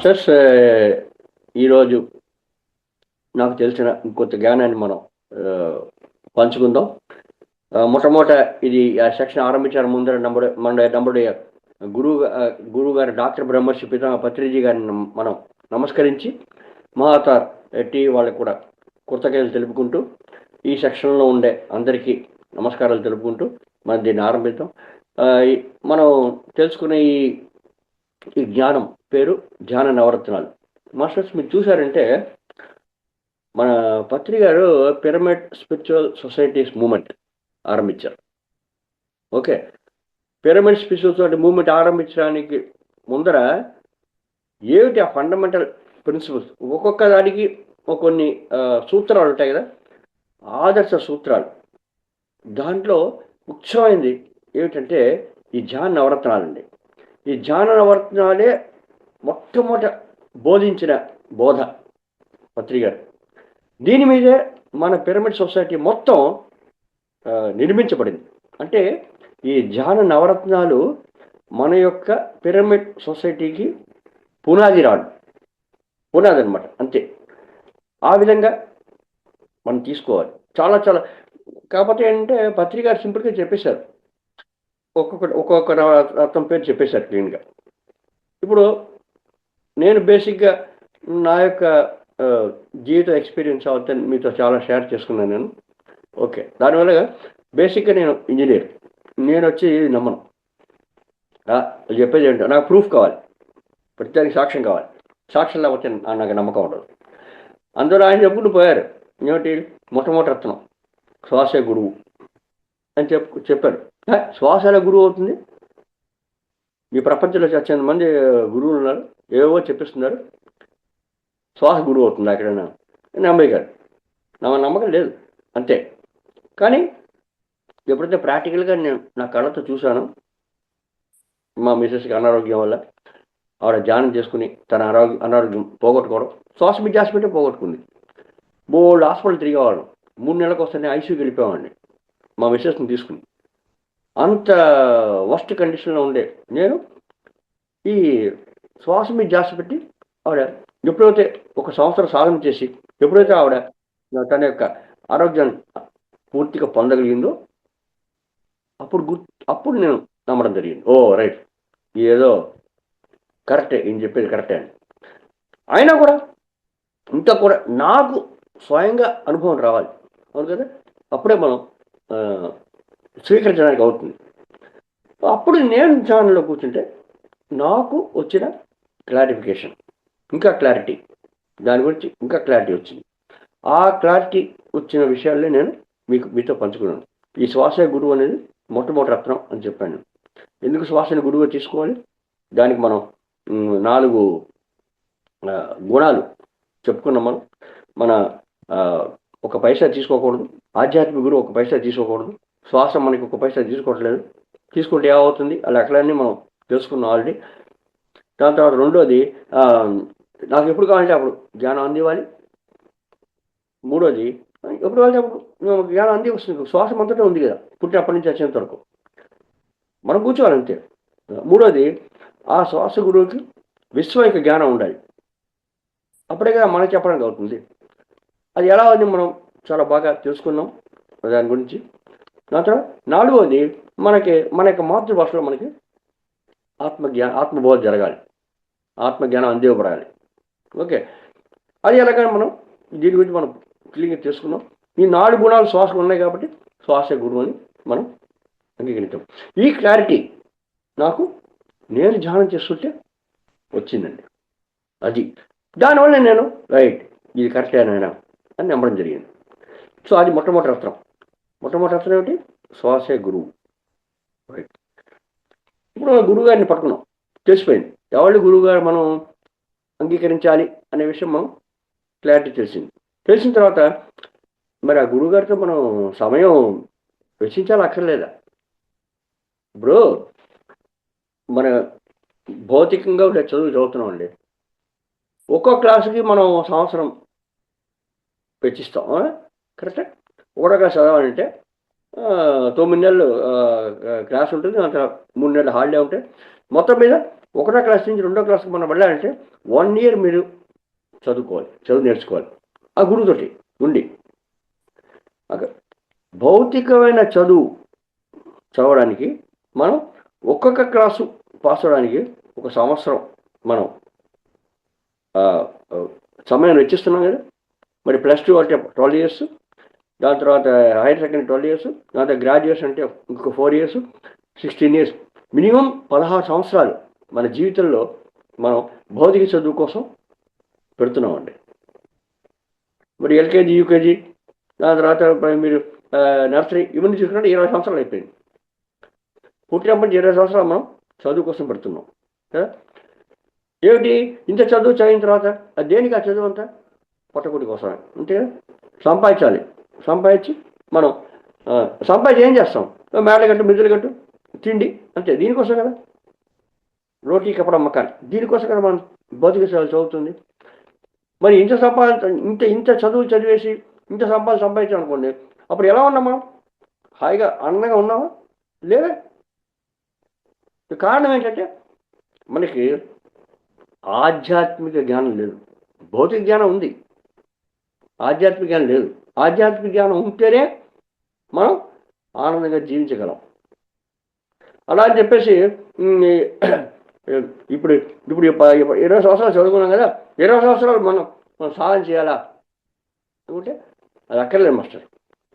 Masters ఈరోజు నాకు తెలిసిన ఇంకొంత జ్ఞానాన్ని మనం పంచుకుందాం. మొట్టమొదట ఇది సెక్షన్ ఆరంభించారు ముందర நம்முடைய గురువు గారు డాక్టర్ బ్రహ్మర్షి పితామహ పత్రిజీ గారిని మనం నమస్కరించి మహాతార్ టీ వాళ్ళకు కూడా కృతజ్ఞతలు తెలుపుకుంటూ ఈ సెక్షన్లో ఉండే అందరికీ నమస్కారాలు తెలుపుకుంటూ మనం దీన్ని ఆరంభిద్దాం. మనం తెలుసుకునే ఈ జ్ఞానం పేరు ధ్యాన నవరత్నాలు. మాస్టర్స్ మీరు చూసారంటే మన Patri garu pyramid spiritual societies movement ఆరంభించారు. Okay, pyramid spiritual society movement ఆరంభించడానికి ముందర ఏమిటి ఆ ఫండమెంటల్ ప్రిన్సిపల్స్, ఒక్కొక్క దానికి కొన్ని సూత్రాలు ఉంటాయి కదా, ఆదర్శ సూత్రాలు. దాంట్లో ముఖ్యమైనది ఏమిటంటే ఈ ధ్యాన నవరత్నాలండి. ఈ ధ్యాన నవరత్నాలే మొట్టమొదట బోధించిన బోధ పత్రి గారు. దీని మీదే మన పిరమిడ్ సొసైటీ మొత్తం నిర్మించబడింది. అంటే ఈ ధ్యాన నవరత్నాలు మన యొక్క పిరమిడ్ సొసైటీకి పునాది అనమాట. అంతే, ఆ విధంగా మనం తీసుకోవాలి. చాలా చాలా కాకపోతే ఏంటంటే పత్రిక గారు సింపుల్గా చెప్పేశారు, ఒక్కొక్క రత్నం పేరు చెప్పేశారు క్లీన్గా. ఇప్పుడు నేను బేసిక్గా నా యొక్క జీవిత ఎక్స్పీరియన్స్ అవుతాను మీతో చాలా షేర్ చేసుకున్నాను నేను. ఓకే, దానివల్ల బేసిక్గా నేను ఇంజనీర్, నేను వచ్చి నమ్మను. చెప్పేది ఏంటో నాకు ప్రూఫ్ కావాలి, ప్రతిదానికి సాక్ష్యం కావాలి. సాక్ష్యం లేకపోతే నాకు నమ్మకం ఉండదు. అందులో ఆయన చెప్పుకుంటూ పోయారు, ఏమిటి మొట్టమొదటి రత్నం శ్వాసే గురువు అని చెప్పారు. శ్వాసల గురువు అవుతుంది? ఈ ప్రపంచంలో చాలా మంది గురువులు ఉన్నారు, ఏవో చెప్పిస్తున్నారు. శ్వాస గురువు అవుతుంది ఎక్కడైనా? నమ్మేగారు, నమ్మకం లేదు, అంతే. కానీ ఎప్పుడైతే ప్రాక్టికల్గా నేను నా కళ్ళతో చూశాను, మా మిసెస్కి అనారోగ్యం వల్ల ఆవిడ ధ్యానం చేసుకుని తన అనారోగ్యం పోగొట్టుకోవడం, శ్వాస మీద హాస్పిటల్ పోగొట్టుకుంది. బోల్డ్ హాస్పిటల్ తిరిగేవాళ్ళం, 3 నెలలకు వస్తేనే ఐసీయూకి వెళ్ళిపోయామండి మా మిసెస్ని తీసుకుని. అంత వర్స్ట్ కండిషన్లో ఉండే నేను ఈ శ్వాస మీద జాస్తి పెట్టి ఆవిడ ఎప్పుడైతే 1 సంవత్సరం సాధన చేసి ఎప్పుడైతే ఆవిడ తన యొక్క ఆరోగ్యాన్ని పూర్తిగా పొందగలిగిందో అప్పుడు నేను నమ్మడం జరిగింది. ఓ రైట్, ఏదో కరెక్టే, ఈయన చెప్పేది కరెక్టే అని. అయినా కూడా ఇంకా కూడా నాకు స్వయంగా అనుభవం రావాలి, అవును కదా, అప్పుడే మనం స్వీకరించడానికి అవుతుంది. అప్పుడు నేను ధ్యానంలో కూర్చుంటే నాకు వచ్చిన క్లారిఫికేషన్, ఇంకా క్లారిటీ, దాని గురించి ఇంకా క్లారిటీ వచ్చింది. ఆ క్లారిటీ వచ్చిన విషయాలే నేను మీతో పంచుకున్నాను. ఈ శ్వాస గురువు అనేది మొట్టమొదటి రత్నం అని చెప్పాను. ఎందుకు శ్వాసని గురువుగా తీసుకోవాలి? దానికి మనం 4 గుణాలు చెప్పుకున్నాం. మన 1 పైసా తీసుకోకూడదు, ఆధ్యాత్మిక గురువు 1 పైసా తీసుకోకూడదు, శ్వాస మనకి 1 పైసా తీసుకోవట్లేదు, తీసుకుంటే ఏమవుతుంది ఆ లెక్కలన్నీ మనం తెలుసుకున్నాం ఆల్రెడీ. దాని తర్వాత రెండోది, నాకు ఎప్పుడు కావాలంటే అప్పుడు జ్ఞానం అందివ్వాలి. మూడోది, ఎప్పుడు కావాలంటే అప్పుడు జ్ఞానం అంది వస్తుంది. శ్వాసం అంతటా ఉంది కదా, పుట్టినప్పటి నుంచి వచ్చేంత వరకు మనం కూర్చోవాలి, అంతే. మూడోది, ఆ శ్వాస గురువుకి విశ్వం యొక్క జ్ఞానం ఉండాలి, అప్పుడే కదా మనకు చెప్పడానికి అవుతుంది. అది ఎలా ఉంది మనం చాలా బాగా తెలుసుకున్నాం దాని గురించి. దాని తర్వాత నాలుగోది, మన యొక్క మాతృభాషలో మనకి ఆత్మబోధ జరగాలి, ఆత్మజ్ఞానం అందివ్వబడాలి. ఓకే, అది ఎలాగైనా మనం దీని గురించి మనం క్లియర్గా తెలుసుకున్నాం. ఈ 4 గుణాలు శ్వాసకు ఉన్నాయి కాబట్టి శ్వాస గురువు అని మనం అంగీకరించాం. ఈ క్లారిటీ నాకు నేను ధ్యానం చేస్తుంటే వచ్చిందండి. అది దానివల్ల నేను రైట్, ఇది కరెక్టేనా అని నమ్మడం జరిగింది. సో అది మొట్టమొదటి రత్నం. మొట్టమొదటి రత్నం ఏమిటి? శ్వాసే గురువు. రైట్, ఇప్పుడు గురువు గారిని పట్టుకున్నాం, తెలిసిపోయింది ఎవరు గురువు గారు మనం అంగీకరించాలి అనే విషయం మనం క్లారిటీ తెలిసిన తర్వాత మరి ఆ గురువు గారితో మనం సమయం వెచ్చించాలి అక్కర్లేదా? ఇప్పుడు మన భౌతికంగా చదువుతున్నాం అండి, ఒక్కో క్లాసుకి మనం సంవత్సరం వెచ్చిస్తాం, కరెక్టే. ఒకటో క్లాస్ చదవాలంటే 9 నెలలు క్లాస్ ఉంటుంది, అంత 3 నెలలు హాలిడే ఉంటాయి. మొత్తం మీద ఒకటో క్లాస్ నుంచి రెండో క్లాస్కి మనం వెళ్ళాలంటే 1 year మీరు చదువుకోవాలి, చదువు నేర్చుకోవాలి ఆ గురువుతోటి ఉండి. భౌతికమైన చదువు చదవడానికి మనం ఒక్కొక్క క్లాసు పాస్ అవడానికి 1 సంవత్సరం మనం సమయం వెచ్చిస్తున్నాం కదా. మరి +2 అంటే 12 years, దాని తర్వాత హైయర్ సెకండరీ 12 years, దాని తర్వాత గ్రాడ్యుయేషన్ అంటే ఇంకొక 4 years, 16 years, మినిమం 16 సంవత్సరాలు మన జీవితంలో మనం భౌతిక చదువు కోసం పెడుతున్నామండి. మరి ఎల్కేజీ, యూకేజీ, దాని తర్వాత మీరు నర్సరీ ఇవన్నీ చూసుకుంటే 20 సంవత్సరాలు అయిపోయింది. పుట్టినప్పటి నుంచి 20 సంవత్సరాలు మనం చదువు కోసం పెడుతున్నాం కదా. ఏమిటి ఇంత చదువు చదివిన తర్వాత అది దేనికి? ఆ చదువు అంతా పొట్టకుడి కోసమే. అంటే సంపాదించాలి, సంపాదించి మనం సంపాదించి ఏం చేస్తాం? మేడలు గట్టు, మిద్దులు గట్టు, తిండి, అంతే. దీనికోసం కదా రోటీ కపడ మకాన్, దీనికోసం కదా మనం భౌతిక సేవలు చదువుతుంది. మరి ఇంత చదువులు చదివేసి ఇంత సంపాదించాం అనుకోండి, అప్పుడు ఎలా ఉన్నాం మనం? హాయిగా ఆనందంగా ఉన్నామా? లేదా? కారణం ఏంటంటే మనకి ఆధ్యాత్మిక జ్ఞానం లేదు. భౌతిక జ్ఞానం ఉంది, ఆధ్యాత్మిక జ్ఞానం లేదు. ఆధ్యాత్మిక జ్ఞానం ఉంటేనే మనం ఆనందంగా జీవించగలం. అలా అని చెప్పేసి ఇప్పుడు 20 సంవత్సరాలు చదువుకున్నాం కదా, 20 సంవత్సరాలు మనం సాధన చేయాలా అనుకుంటే అది అక్కర్లేదు మాస్టర్.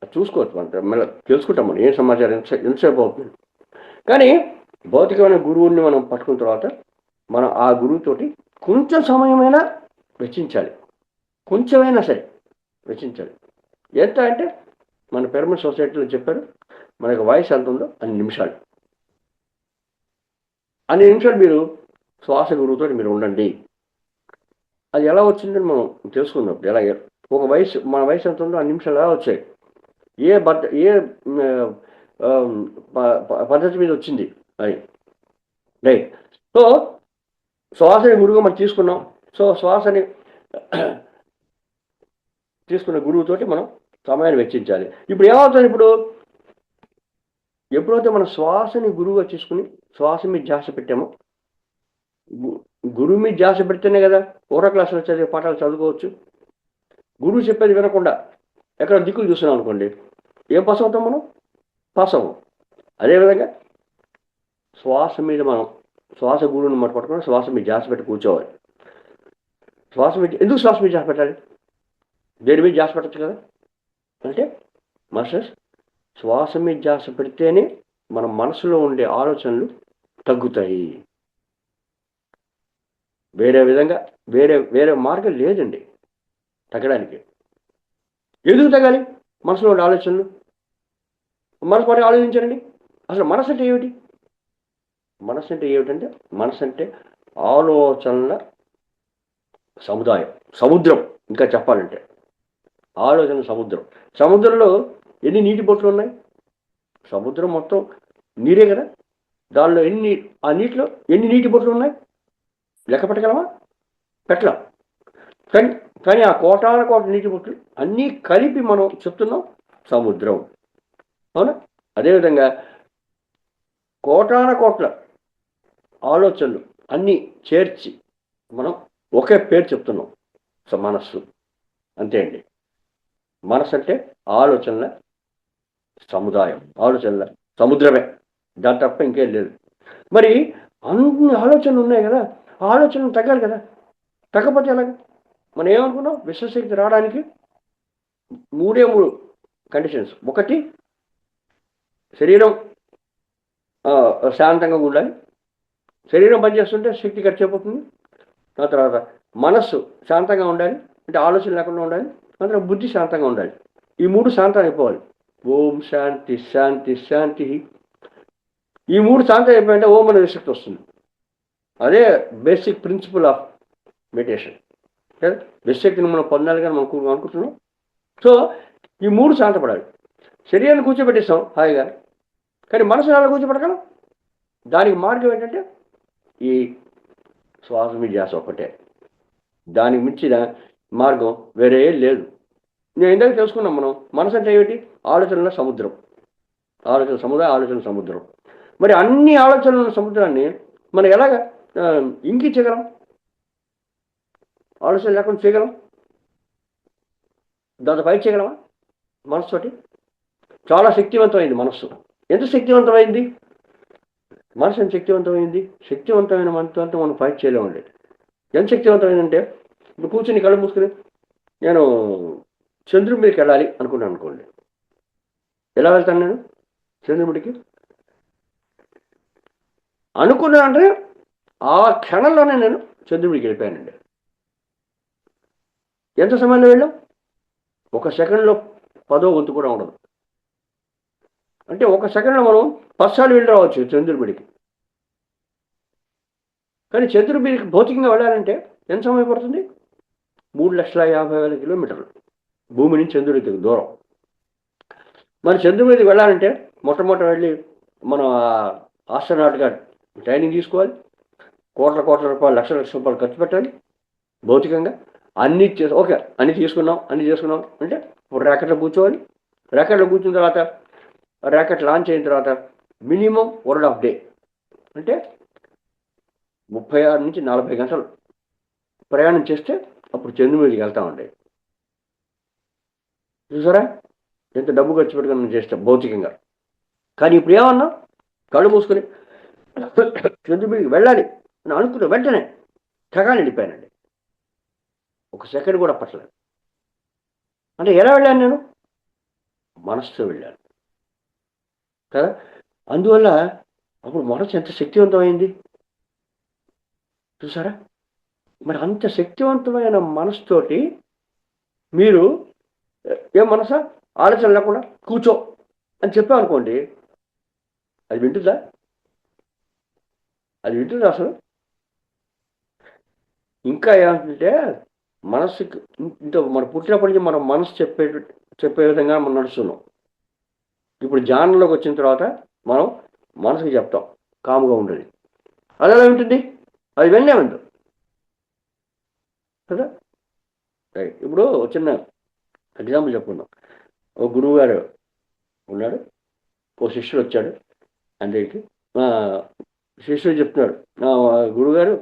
అది చూసుకోవచ్చు, మనం మళ్ళీ తెలుసుకుంటాం మనం ఏం సమాచారం ఎంతసేపు అవుతుంది. కానీ భౌతికమైన గురువుని మనం పట్టుకున్న తర్వాత మనం ఆ గురువుతోటి కొంచెం సమయమైనా వెచ్చించాలి, కొంచెమైనా సరే వెచ్చించాలి. ఎంత అంటే మన పిరమిడ్ సొసైటీలో చెప్పారు, మనకు వయసు ఎంత ఉందో అన్ని నిమిషాలు మీరు శ్వాస గురువుతో మీరు ఉండండి. అది ఎలా వచ్చిందని మనం తెలుసుకున్నప్పుడు ఎలా మన వయసు ఎంత ఉందో అన్ని నిమిషాలు ఎలా వచ్చాయి, ఏ పద్ధతి మీద వచ్చింది అది రైట్. సో శ్వాసని గురువుగా మనం తీసుకున్నాం. సో శ్వాసని తీసుకున్న గురువుతోటి మనం సమయాన్ని వెచ్చించాలి. ఇప్పుడు ఏమవుతుంది? ఎప్పుడైతే మనం శ్వాసని గురువుగా తీసుకుని శ్వాస మీద ధ్యాస పెట్టామో, గురువు మీద ధ్యాస పెడితేనే కదా 1వ క్లాసులో చదివే పాఠాలు చదువుకోవచ్చు. గురువు చెప్పేది వినకుండా ఎక్కడ దిక్కులు చూస్తున్నాం అనుకోండి, ఏం పాస్ అవుతాం? మనం పాస్ అవ్వం. అదేవిధంగా శ్వాస మీద మనం శ్వాస గురువుని మనం పట్టుకుని శ్వాస మీద ధ్యాస పెట్టి కూర్చోవాలి. ఎందుకు శ్వాస మీద ధ్యాస పెట్టాలి? దేని మీద ధ్యాస పెట్టచ్చు కదా. అంటే మాస్టర్స్ శ్వాస మీద ధ్యాస పెడితేనే మన మనసులో ఉండే ఆలోచనలు తగ్గుతాయి. వేరే విధంగా వేరే మార్గం లేదండి తగ్గడానికి. ఎందుకు తగ్గాలి? మనసులో ఉండే ఆలోచనలు మనసు పాటు ఆలోచించండి. అసలు మనసు అంటే ఏమిటి? మనసు అంటే ఏమిటంటే మనసు అంటే ఆలోచనల సముద్రం. ఇంకా చెప్పాలంటే ఆలోచన సముద్రం. సముద్రంలో ఎన్ని నీటి బొట్లు ఉన్నాయి? సముద్రం మొత్తం నీరే కదా. దానిలో ఆ నీటిలో ఎన్ని నీటి బొట్లు ఉన్నాయి? లెక్క పెట్టగలమా? పెట్టలేం. కానీ ఆ కోటాన కోట నీటి బొట్లు అన్నీ కలిపి మనం చెప్తున్నాం సముద్రం. అవునా? అదేవిధంగా కోటాన కోట్ల ఆలోచనలు అన్నీ చేర్చి మనం ఒకే పేరు చెప్తున్నాం మనస్సు. అంతే అండి. మనసు అంటే ఆలోచనల సముదాయం, ఆలోచనల సముద్రమే, దాని తప్ప ఇంకేం లేదు. మరి అన్ని ఆలోచనలు ఉన్నాయి కదా, ఆలోచనలు తగ్గాలి కదా. తగ్గకపోతే ఎలాగ? మనం ఏమనుకున్నాం? విశ్వశక్తి రావడానికి 3 కండిషన్స్. ఒకటి, శరీరం శాంతంగా ఉండాలి. శరీరం పనిచేస్తుంటే శక్తి ఖర్చు అయిపోతుంది. ఆ తర్వాత మనస్సు శాంతంగా ఉండాలి, అంటే ఆలోచన లేకుండా ఉండాలి. ఆ తర్వాత బుద్ధి శాంతంగా ఉండాలి. ఈ 3 శాంతం అయిపోవాలి. ఓం శాంతి శాంతి శాంతి. ఈ 3 శాంతం అయిపోయింటే ఓం అనే శక్తి వస్తుంది. అదే బేసిక్ ప్రిన్సిపల్ ఆఫ్ మెడిటేషన్. విశక్తిని మనం పొందాలిగా మనం అనుకుంటున్నాం. సో ఈ 3 శాంతపడాలి. శరీరాన్ని కూర్చోబెట్టేస్తాం హాయిగా, కానీ మనసు ఎలా కూర్చోబెట్టగలం? దానికి మార్గం ఏంటంటే ఈ శ్వాస మీద ధ్యాస ఒక్కటే. దానికి మించిన మార్గం వేరే లేదు. నేను ఇందాక తెలుసుకున్నాం మనం మనసు అంటే ఏమిటి? ఆలోచనల సముద్రం. ఆలోచన సముద్రం. మరి అన్ని ఆలోచనల సముద్రాన్ని మనం ఎలాగ ఇంకించగలం, ఆలోచన లేకుండా చేయగలం, దాంతో ఫైట్ చేయగలమా? మనసుతోటి చాలా శక్తివంతమైంది మనస్సు. ఎంత శక్తివంతమైంది మనసు? ఎంత శక్తివంతమైంది? శక్తివంతమైన మనసుతో మనం ఫైట్ చేయలేమండి. ఎంత శక్తివంతమైందంటే, ఇప్పుడు కూర్చుని కళ్ళు మూసుకుని నేను చంద్రుడి మీదకి వెళ్ళాలి అనుకున్నాను అనుకోండి, ఎలా వెళ్తాను నేను చంద్రుడికి? అనుకున్నానంటే ఆ క్షణంలోనే నేను చంద్రుడికి వెళ్ళిపోయానండి. ఎంత సమయంలో వెళ్ళాం? ఒక సెకండ్లో 10వ వంతు కూడా ఉండదు. అంటే ఒక సెకండ్లో మనం 10 సార్లు వెళ్ళి రావచ్చు చంద్రుడికి. కానీ చంద్రుడికి భౌతికంగా వెళ్ళాలంటే ఎంత సమయం పడుతుంది? 3,50,000 కిలోమీటర్లు భూమి నుంచి చంద్రుడికి దూరం. మరి చంద్రుడి మీదకి వెళ్ళాలంటే మొట్టమొదటి వెళ్ళి మనం ఆస్ట్రోనాట్గా ట్రైనింగ్ తీసుకోవాలి, కోట్ల రూపాయలు, లక్షల రూపాయలు ఖర్చు పెట్టాలి భౌతికంగా. అన్నీ ఓకే, అన్నీ చేసుకున్నాం అంటే ఇప్పుడు ర్యాకెట్లో కూర్చోవాలి. ర్యాకెట్లో కూర్చున్న తర్వాత ర్యాకెట్ లాంచ్ అయిన తర్వాత మినిమం 1.5 డే, అంటే 36 నుంచి 40 గంటలు ప్రయాణం చేస్తే అప్పుడు చంద్రుడి మీదకి వెళ్తామండి. చూసారా ఎంత డబ్బు ఖర్చు పెట్టుకుని చేస్తాం భౌతికంగా. కానీ ఇప్పుడు ఏమన్నా కళ్ళు మూసుకొని చంద్రుడి మీదకి వెళ్ళాలి అని అనుకున్న వెంటనే టగాని వెళ్ళిపోయానండి. ఒక సెకండ్ కూడా పట్టలేదు. అంటే ఎలా వెళ్ళాను నేను? మనసుతో వెళ్ళాను కదా. అందువల్ల అప్పుడు మనసు ఎంత శక్తివంతమైంది చూసారా. మరి అంత శక్తివంతమైన మనసుతోటి మీరు ఏం మనసా ఆలోచన లేకుండా కూర్చో అని చెప్పామనుకోండి, అది వింటుందా? అది వింటుందా అసలు? ఇంకా ఏమంటే మనసుకి ఇంత మన పుట్టినప్పటి నుంచి మనం మనసు చెప్పే విధంగా మనం నడుస్తున్నాం. ఇప్పుడు ధ్యానంలోకి వచ్చిన తర్వాత మనం మనసుకి చెప్తాం కాముగా ఉండేది. అది ఎలా ఉంటుంది? అది వెళ్ళే ఉంది కదా. ఇప్పుడు చిన్న ఎగ్జాంపుల్ చెప్పుకుందాం. ఓ గురువు గారు ఉన్నాడు, ఓ శిష్యుడు వచ్చాడు. అందరికి శిష్యుడు చెప్తున్నాడు, గురువుగారు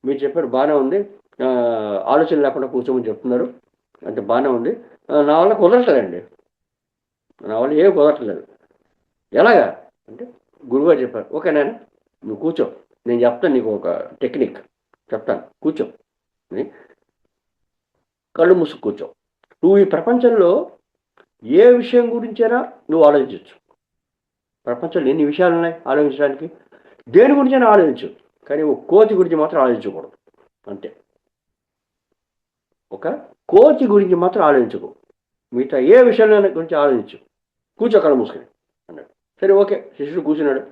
మీరు చెప్పారు బాగానే ఉంది, ఆలోచన లేకుండా కూర్చోమని చెప్తున్నారు, అంటే బాగానే ఉంది, నా వల్ల కుదరట్లేదండి, నా వల్ల ఏం కుదరట్లేదు. ఎలాగా అంటే గురువుగారు చెప్పారు, ఓకే నాన్న నువ్వు కూర్చో, నేను చెప్తాను నీకు ఒక టెక్నిక్ చెప్తాను, కూర్చో, కళ్ళు మూసుకు కూర్చో. నువ్వు ఈ ప్రపంచంలో ఏ విషయం గురించైనా నువ్వు ఆలోచించవచ్చు. ప్రపంచంలో ఎన్ని విషయాలు ఉన్నాయి ఆలోచించడానికి, దేని గురించైనా ఆలోచించు, కానీ ఒక కోతి గురించి మాత్రం ఆలోచించకూడదు. అంతే, ఒక కోతి గురించి మాత్రం ఆలోచించకు, మిగతా ఏ విషయంలో గురించి ఆలోచించు, కూర్చో కళ్ళు మూసుకొని అన్నాడు. సరే ఓకే, శిష్యుడు కూర్చున్నాడు.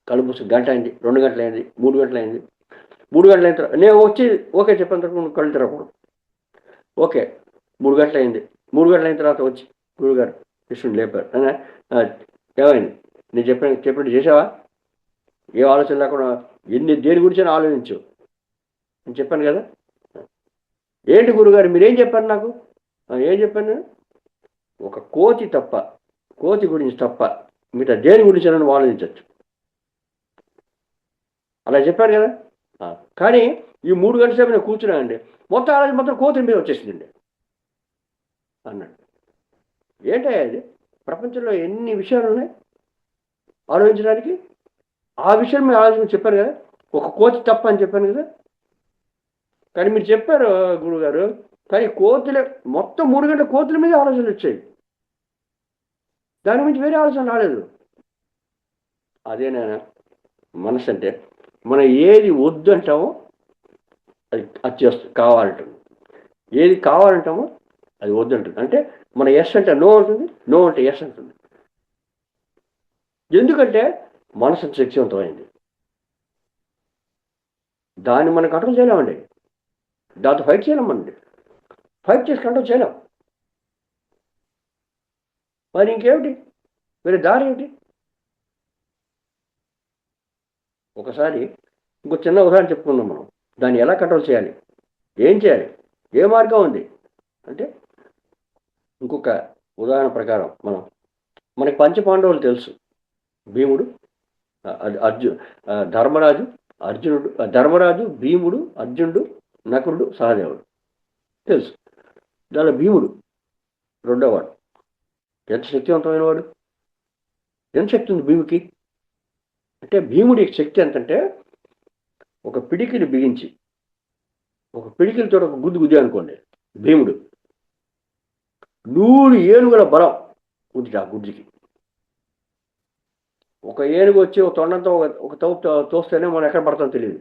కళ్ళు మూసుకు గంట అయింది, 2 గంటలు అయింది, 3 గంటలు అయింది. 3 గంటలు అయిన తర్వాత నేను వచ్చి ఓకే చెప్పిన తర్వాత కళ్ళు తెరవకూడదు. ఓకే 3 గంటలు అయింది. 3 గంటలు అయిన తర్వాత వచ్చి గురువుగారు శిష్యుని లేపారు. ఏమైంది, నేను చెప్పినట్టు చేసావా? ఏ ఆలోచన లేకుండా దేని గురించి ఆలోచించు అని చెప్పాను కదా. ఏంటి గురుగారు మీరేం చెప్పారు నాకు? ఏం చెప్పాను నేను? ఒక కోతి గురించి తప్ప మిగతా దేని గురించి నన్ను ఆలోచించవచ్చు అలా చెప్పారు కదా. కానీ ఈ 3 గంటల సేపు నేను కూర్చున్నానండి, మొత్తం ఆలోచన మొత్తం కోతి మీద వచ్చేసిందండి అన్నాడు. ఏంటయ్యా ఇది, ప్రపంచంలో ఎన్ని విషయాలు ఉన్నాయి ఆలోచించడానికి, ఆ విషయం మీరు ఆలోచన చెప్పారు కదా, ఒక కోతి తప్ప అని చెప్పాను కదా. కానీ మీరు చెప్పారు గురువుగారు, కానీ కోతులే మొత్తం 3 గంటల కోతుల మీద ఆలోచనలు వచ్చాయి, దాని గురించి వేరే ఆలోచన రాలేదు. అదేనా మనసు అంటే? మనం ఏది వద్దు అంటామో అది చేస్తుంది, కావాలంటుంది. ఏది కావాలంటామో అది వద్దు అంటుంది. అంటే మన ఎస్ అంటే నో ఉంటుంది, నో అంటే ఎస్ అంటుంది. ఎందుకంటే మనసు శక్తివంతమైంది, దాన్ని మనం కంట్రోల్ చేయలేమండి, దాంతో ఫైట్ చేయలేమండి, ఫైట్ చేసి కంట్రోల్ చేయలేం. మరి ఇంకేమిటి, వేరే దారి ఏమిటి? ఒకసారి ఇంకో చిన్న ఉదాహరణ చెప్పుకుందాం. మనం దాన్ని ఎలా కంట్రోల్ చేయాలి, ఏం చేయాలి, ఏ మార్గం ఉంది అంటే, ఇంకొక ఉదాహరణ ప్రకారం మనకి పంచపాండవులు తెలుసు. భీముడు, ధర్మరాజు, అర్జునుడు, ధర్మరాజు, భీముడు, అర్జునుడు, నకులుడు, సహదేవుడు తెలుసు. దానిలో భీముడు రెండోవాడు. ఎంత శక్తివంతమైన వాడు! ఎంత శక్తి ఉంది భీముకి అంటే, భీముడి శక్తి ఎంతంటే, ఒక పిడికిని బిగించి ఒక పిడికిలతో ఒక గుద్దు గుద్ది అనుకోండి, భీముడు 100 ఏనుగుల బలం ఉంది ఆ గుడ్డికి. ఒక ఏనుగు వచ్చి ఒక తొండంతో ఒక తోస్తేనే మనం ఎక్కడ పడతామో తెలియదు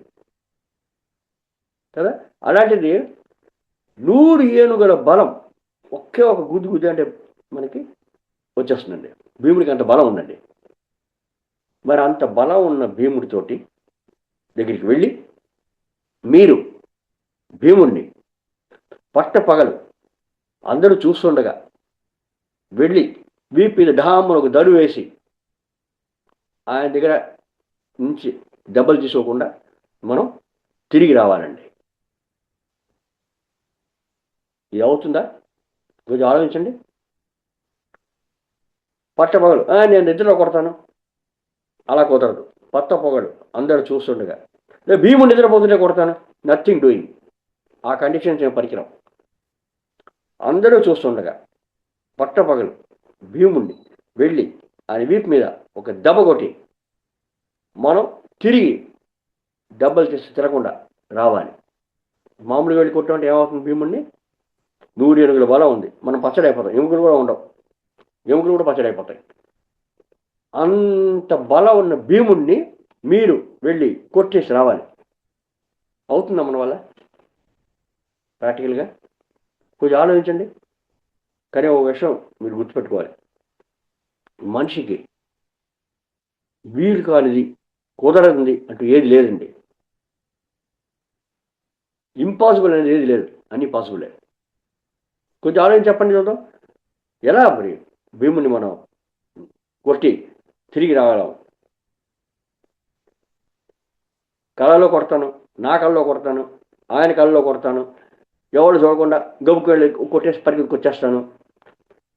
కదా. అలాంటిది 100 ఏనుగుల బలం ఒకే ఒక గుద్దు గుద్ది అంటే మనకి వచ్చేస్తుందండి. భీముడికి అంత బలం ఉందండి. మరి అంత బలం ఉన్న భీముడితోటి దగ్గరికి వెళ్ళి మీరు భీముడిని పట్టపగలు అందరూ చూస్తుండగా వెళ్ళి వీపు మీద ఢామ్మను ఒక దడు వేసి ఆయన దగ్గర నుంచి దెబ్బలు తీసుకోకుండా మనం తిరిగి రావాలండి. ఇది అవుతుందా? కొంచెం ఆలోచించండి. పట్టపగలు నేను నిద్రలో కొడతాను, అలా కుదరదు. పట్టపగలు అందరూ చూస్తుండగా, భీముడు నిద్రపోతుంటే కొడతాను, నథింగ్ డూయింగ్. ఆ కండిషన్స్ ఏం పరికరం. అందరూ చూస్తుండగా పట్టపగలు భీముడిని వెళ్ళి ఆయన వీపు మీద ఒక దెబ్బ కొట్టి మనం తిరిగి దెబ్బలు చేసి తిరగకుండా రావాలి. మామూలుగా వెళ్ళి కొట్టామంటే ఏమవుతుంది? భీముడిని 100 ఏనుగుల బలం ఉంది, మనం పచ్చడైపోతాం. ఎముకలు కూడా ఉండవు, ఎముకలు కూడా పచ్చడైపోతాయి. అంత బలం ఉన్న భీముడిని మీరు వెళ్ళి కొట్టేసి రావాలి. అవుతుందా మన వల్ల? ప్రాక్టికల్గా కొంచెం ఆలోచించండి. కానీ ఒక విషయం మీరు గుర్తుపెట్టుకోవాలి, మనిషికి వీలు కానిది, కుదరనిది అంటూ ఏది లేదండి. ఇంపాసిబుల్ అనేది ఏది లేదు, అన్నీ పాసిబులే. కొంచెం ఆలోచించి చెప్పండి చూద్దాం. ఎలా మరి భీముని మనం కొట్టి తిరిగి రాగలం? కళలో కొడతాను, నా కళ్ళలో కొడతాను, ఆయన కళ్ళలో కొడతాను, ఎవరు చూడకుండా గబుకు వెళ్ళి కొట్టేసి పరిగెత్తుకు వచ్చేస్తాను.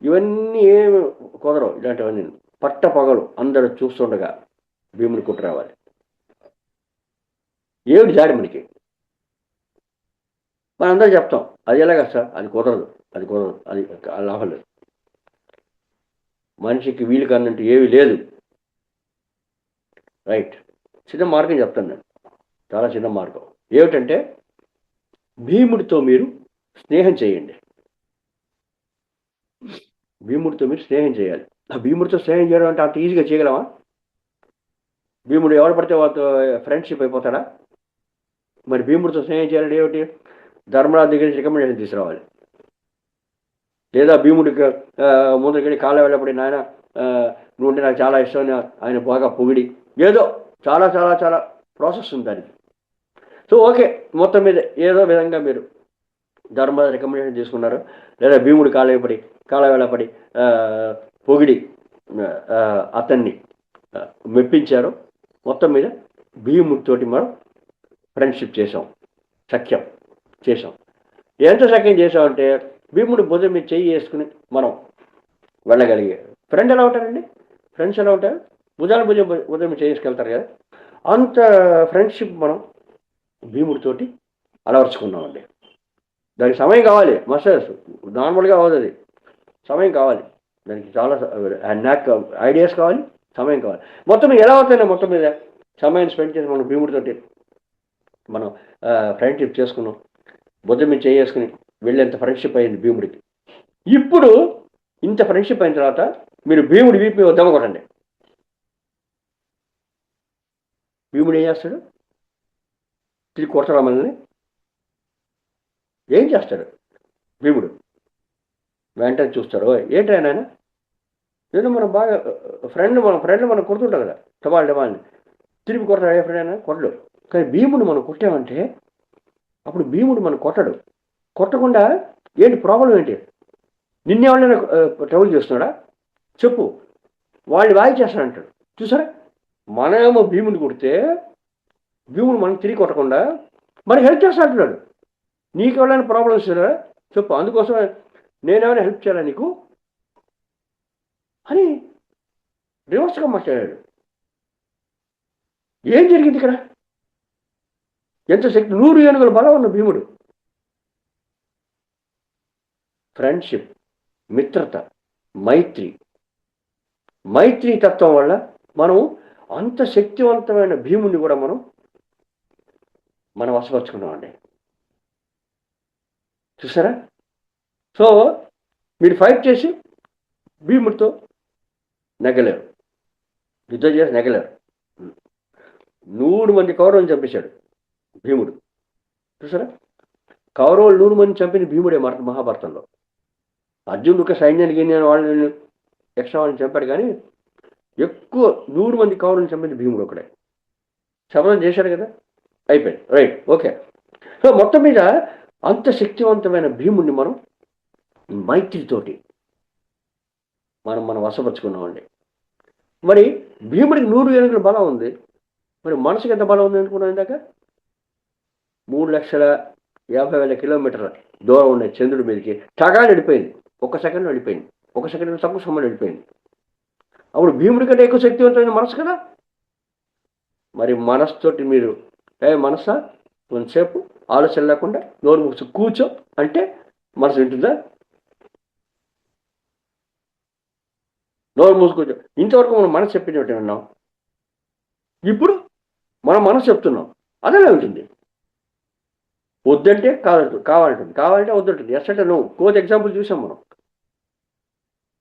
ఇవన్నీ ఏమి కుదరవు. ఇలాంటివన్నీ పట్టపగలు అందరూ చూస్తుండగా భీముని కొట్టి రావాలి. ఏమిటి జాడి మనకి? మనందరూ చెప్తాం అది ఎలాగా సార్, అది కుదరదు, అది కుదరదు, అది లాభం లేదు. మనిషికి వీలు కానంటూ ఏమీ లేదు. రైట్. చిన్న మార్గం చెప్తాను నేను, చాలా చిన్న మార్గం. ఏమిటంటే, భీముడితో మీరు స్నేహం చేయండి. భీముడితో మీరు స్నేహం చేయాలి. ఆ భీముడితో స్నేహం చేయడం అంటే అంత ఈజీగా చేయగలమా? భీముడు ఎవరు పడితే వాళ్ళతో ఫ్రెండ్షిప్ అయిపోతాడా? మరి భీముడితో స్నేహం చేయాలంటే ఏమిటి? ధర్మరాజు దగ్గర నుంచి రికమెండేషన్ తీసుకురావాలి. లేదా భీముడికి ముందుకెళ్ళి కాళ్ళ వెళ్ళబడి, నాయన నువ్వు ఉంటే నాకు చాలా ఇష్టం ఆయన బాగా పొగిడి, ఏదో చాలా చాలా చాలా ప్రాసెస్ ఉంది దానికి. సో ఓకే, మొత్తం మీద ఏదో విధంగా మీరు ధర్మరాజు రికమెండేషన్ తీసుకున్నారు, లేదా భీముడి కాళ్ళ వెళ్ళబడి పొగిడి అతన్ని మెప్పించారు. మొత్తం మీద భీముడితోటి మనం ఫ్రెండ్షిప్ చేసాం, సఖ్యం చేసాం. ఎంత సఖ్యం చేసామంటే భీముడు భుజం మీద చెయ్యి వేసుకుని మనం వెళ్ళగలిగే. ఫ్రెండ్ ఎలా ఉంటారండి? ఫ్రెండ్స్ ఎలా ఉంటారు? భుజం మీద చేసుకెళ్తారు కదా. అంత ఫ్రెండ్షిప్ మనం భీముడితోటి అలవర్చుకున్నామండి. దానికి సమయం కావాలి. మస్టర్స్ నార్మల్గా అవ్వదు, అది సమయం కావాలి. దానికి చాలా నాకు ఐడియాస్ కావాలి, సమయం కావాలి. మొత్తం మీద ఎలా అవుతాయి? మొత్తం మీద సమయం స్పెండ్ చేసి మనం భీముడితోటి మనం ఫ్రెండ్షిప్ చేసుకున్నాం. భుజం మీద చేసుకుని వెళ్ళేంత ఫ్రెండ్షిప్ అయింది భీముడికి. ఇప్పుడు ఇంత ఫ్రెండ్షిప్ అయిన తర్వాత మీరు భీముడి వీపు దెబ్బ కొట్టండి. భీముడు ఏం చేస్తాడు? తిరిగి కొడతాడా మనల్ని? ఏం చేస్తాడు భీముడు? వెంటనే చూస్తాడు, ఏంటి ఆయన ఏదో మనం బాగా ఫ్రెండ్ మనం కొడుతుంటాం కదా, టమాల్ని తిరిగి కొడతాడు. ఏ ఫ్రెండ్ అయినా కొట్టడు. కానీ భీముడు మనం కొట్టామంటే అప్పుడు భీముడు మనం కొట్టడు. కొట్టకుండా ఏంటి ప్రాబ్లం ఏంటి? నిన్నేవాళ్ళైనా ట్రబుల్ చేస్తున్నాడా చెప్పు, వాళ్ళు వాయి చేస్తాడంటాడు. చూసారా, మనమేమో భీముని కొడితే భీముడు మనం తిరిగి కొట్టకుండా మనకి హెల్ప్ చేస్తా అంటున్నాడు. నీకు ఎవరైనా ప్రాబ్లమ్స్ చెప్పు, అందుకోసం నేనేమైనా హెల్ప్ చేయాలా నీకు అని రివర్స్గా మాట్లాడాడు. ఏం జరిగింది ఇక్కడ? ఎంత శక్తి, 100 ఏనుగుల బలం ఉన్న భీముడు. ఫ్రెండ్షిప్, మిత్రత, మైత్రి, మైత్రి తత్వం వల్ల మనం అంత శక్తివంతమైన భీముడిని కూడా మనం వశపరుచుకున్నామండి. చూసారా? సో మీరు ఫైట్ చేసి భీముడితో నెగ్గలేరు, యుద్ధం చేసి నెగ్గలేరు. 100 మంది కౌరవులను చంపేశాడు భీముడు. చూసారా? కౌరవులు 100 మంది చంపిన భీముడే మహాభారతంలో. అర్జునుడు ఒక సైన్యానికి వాళ్ళని ఎక్స్ట్రా వాళ్ళని చంపాడు, కానీ ఎక్కువ 100 మంది కౌరవులను చంపింది భీముడు ఒకడే. శపథం చేశాడు కదా, అయిపోయింది. Right, okay. సో మొత్తం మీద అంత శక్తివంతమైన భీముడిని మనం మైత్రితోటి మనం వశపరుచుకున్నామండి. మరి భీముడికి 100 ఏనుగుల బలం ఉంది, మరి మనసుకి ఎంత బలం ఉంది అనుకున్నాం ఇందాక? 3,50,000 కిలోమీటర్ల దూరం ఉన్న చంద్రుడి మీదకి టగాని వెళ్ళిపోయింది, 1 సెకండ్ వెళ్ళిపోయింది, 1 సెకండ్ తక్కువ సమయం వెళ్ళిపోయింది. అప్పుడు భీముడి కంటే ఎక్కువ శక్తివంతమైన మనసు కదా. మరి మనసుతోటి మీరు మనసా కొంతసేపు ఆలోచన లేకుండా నోరు మూసి కూర్చో అంటే మనసు వింటుందా? నోరు మూసి కూర్చో. ఇంతవరకు మనం మనసు చెప్పింది విన్నాం, ఇప్పుడు మనం మనసు చెప్తున్నాం, అదేలా ఉంటుంది. వద్దంటే కావాలంటుంది, కావాలంటే వద్దంటుంది. ఎస్ అంటే నువ్వు కోచ్ ఎగ్జాంపుల్ చూసాం మనం.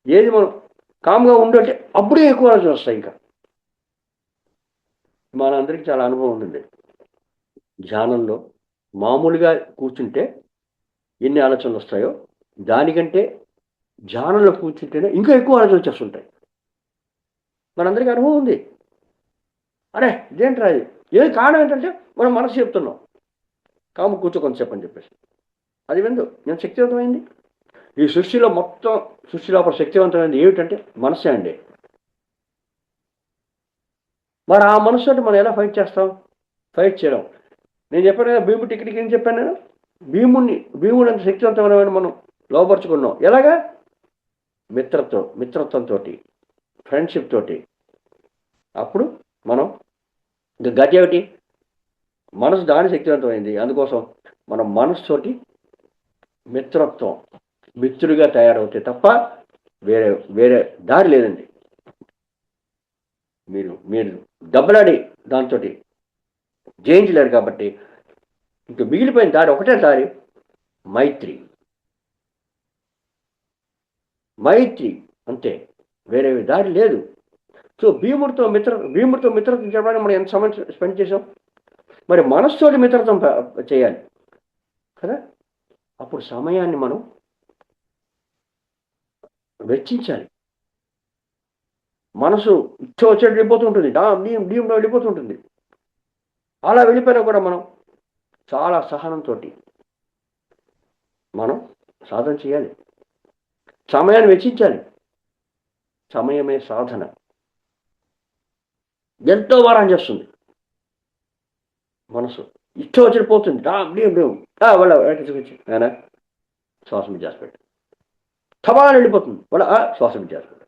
ఏది మనం కామ్గా ఉండంటే అప్పుడే ఎక్కువ ఆలోచన వస్తాయి. ఇంకా మనందరికీ చాలా అనుభవం ఉంటుంది. ధ్యానంలో మామూలుగా కూర్చుంటే ఎన్ని ఆలోచనలు వస్తాయో దానికంటే ధ్యానంలో కూర్చుంటేనే ఇంకా ఎక్కువ ఆలోచనలు వచ్చేస్తుంటాయి. మనందరికీ అనుభవం ఉంది. అరే ఇదేంట్రా, ఏది కారణం ఏంటంటే మనం మనసు చెప్తున్నాం కాము కూర్చో కొంతసేపు అని చెప్పేసి. అది విందు నేను శక్తివంతమైంది. ఈ సృష్టిలో మొత్తం సృష్టి లోపల శక్తివంతమైనది ఏమిటంటే మనసే అండి. మరి ఆ మనసుతో మనం ఎలా ఫైట్ చేస్తాం? ఫైట్ చేయడం. నేను చెప్పాను కదా, భీముడు టికెట్కి ఏం చెప్పాను నేను? భీముడు అంత శక్తివంతమైన మనం లోపరుచుకున్నాం. ఎలాగా? మిత్రత్వంతో, ఫ్రెండ్షిప్ తోటి. అప్పుడు మనం ఇంకా గతి ఏమిటి? మనసు దాని శక్తివంతమైంది. అందుకోసం మనం మనసుతోటి మిత్రత్వం, మిత్రుడిగా తయారవుతే తప్ప వేరే దారి లేదండి. మీరు దెబ్బలాడి దాంతో జయించలేరు. కాబట్టి ఇంకా మిగిలిపోయిన దారి ఒకటే దారి, మైత్రి. అంతే, వేరే దారి లేదు. సో భీముడితో మిత్రత్వం చెప్పడానికి మనం ఎంత సమయం స్పెండ్ చేసాం? మరి మనస్సుతోటి మిత్రత్వం చేయాలి కదా. అప్పుడు సమయాన్ని మనం వెచ్చించాలి. మనసు ఇచ్చో వచ్చేట్టు వెళ్ళిపోతుంటుంది, డీమ్లో వెళ్ళిపోతుంటుంది. అలా వెళ్ళిపోయినా కూడా మనం చాలా సహనంతో మనం సాధన చేయాలి. సమయాన్ని వెచ్చించాలి. సమయమే సాధన. ఎంతో వారం చేస్తుంది. మనసు ఇష్టం వచ్చి పోతుంది, వాళ్ళ ఆయన శ్వాసం చేసిపెట్టు, తబాలని వెళ్ళిపోతుంది, వాళ్ళ శ్వాసం చేసిపెట్టు.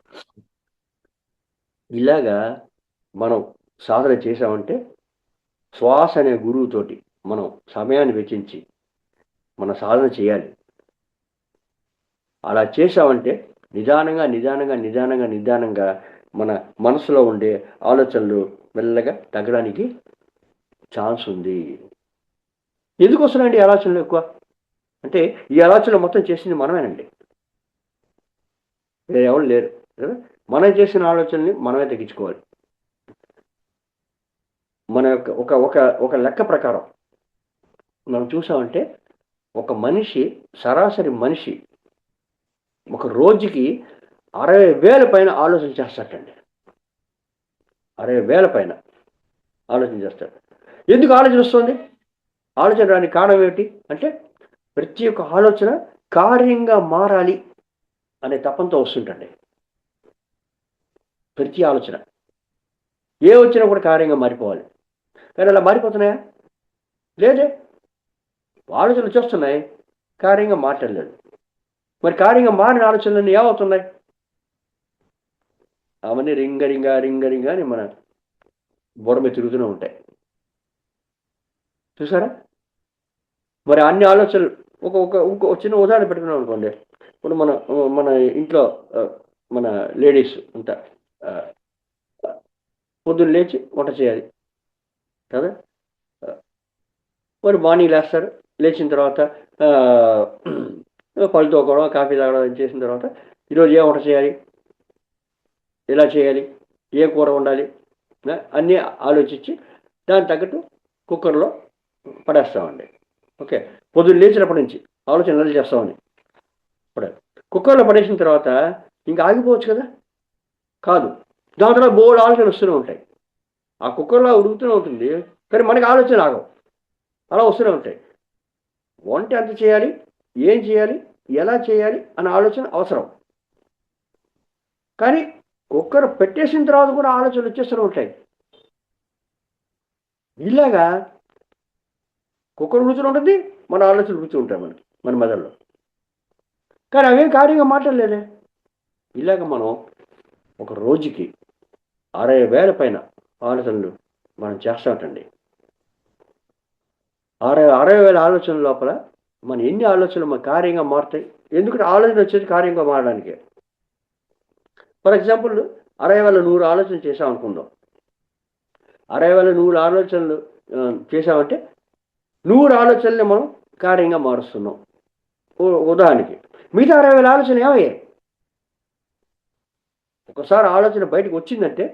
ఇలాగా మనం సాధన చేసామంటే శ్వాస అనే గురువుతోటి మనం సమయాన్ని వెచ్చించి మన సాధన చేయాలి. అలా చేసామంటే నిదానంగా మన మనసులో ఉండే ఆలోచనలు మెల్లగా తగ్గడానికి ఛాన్స్ ఉంది. ఎందుకు వస్తున్నాయండి ఈ ఆలోచనలు ఎక్కువ? అంటే ఈ ఆలోచనలు మొత్తం చేసింది మనమేనండి, వేరే ఎవరు లేరు కదా. మనం చేసిన ఆలోచనల్ని మనమే తగ్గించుకోవాలి. మన యొక్క ఒక లెక్క ప్రకారం మనం చూసామంటే సరాసరి మనిషి ఒక రోజుకి 60,000 పైన ఆలోచన చేస్తాడండి. 60,000 పైన ఆలోచన చేస్తాడు. ఎందుకు ఆలోచన వస్తుంది? ఆలోచన రానికి కారణం ఏమిటి అంటే ప్రతి ఒక్క ఆలోచన కార్యంగా మారాలి అనే తపంతో వస్తుంటండి. ప్రతి ఆలోచన ఏ వచ్చినా కూడా కార్యంగా మారిపోవాలి. కానీ అలా మారిపోతున్నాయా? లేదే. ఆలోచనలు వచ్చేస్తున్నాయి, కార్యంగా మాట్లాడలేదు. మరి కార్యంగా మారిన ఆలోచనలన్నీ ఏమవుతున్నాయి? అవన్నీ రింగ అని మన బుర్ర మీద తిరుగుతూనే ఉంటాయి. చూసారా? మరి అన్ని ఆలోచనలు ఇంకో చిన్న ఉదాహరణ పెట్టుకున్నాం అనుకోండి. ఇప్పుడు మన మన ఇంట్లో మన లేడీస్ అంతా పొద్దున్న లేచి వంట చేయాలి కదా. మరి మార్నింగ్ లేస్తారు, లేచిన తర్వాత పళ్ళు తోకడం, కాఫీ తాగడం చేసిన తర్వాత ఈరోజు ఏం వంట చేయాలి, ఎలా చేయాలి, ఏ కూర ఉండాలి, అన్నీ ఆలోచించి దానికి తగ్గట్టు కుక్కర్లో పడేస్తామండి. ఓకే, పొద్దున్న లేచినప్పటి నుంచి ఆలోచనలు చేస్తామని పడే కుక్కర్లో పడేసిన తర్వాత ఇంకా ఆగిపోవచ్చు కదా, కాదు. దాని తర్వాత బోర్డు ఆలోచనలు వస్తూనే ఉంటాయి. ఆ కుక్కర్లో ఉడుకుతూనే ఉంటుంది, కానీ మనకి ఆలోచన ఆగవు, అలా వస్తూనే ఉంటాయి. వంట ఎంత చేయాలి, ఏం చేయాలి, ఎలా చేయాలి అన్న ఆలోచన అవసరం. కానీ కుక్కర్ పెట్టేసిన తర్వాత కూడా ఆలోచనలు వచ్చేస్తూనే ఉంటాయి. ఇలాగా కుక్కర్ రుచి ఉంటుంది, మన ఆలోచనలు రుచి ఉంటాయి మన మెదడులో. కానీ అవేం కార్యంగా మాట్లాడలేదే. ఇలాగ మనం ఒక రోజుకి 60,000 పైన ఆలోచనలు మనం చేస్తామంటండి. 60,000 ఆలోచనల లోపల మన ఎన్ని ఆలోచనలు మన కార్యంగా మారుతాయి. ఎందుకంటే ఆలోచన వచ్చేది కార్యంగా మారడానికే. ఫర్ ఎగ్జాంపుల్ 60,100 ఆలోచనలు చేసాం అనుకుందాం. 60,100 ఆలోచనలు చేసామంటే 100 ఆలోచనల్ని మనం కార్యంగా మారుస్తున్నాం. ఉదాహరణకి మిగతా 60,000 ఆలోచనలు ఏమయ్యాయి? ఒకసారి ఆలోచన బయటకు వచ్చిందంటే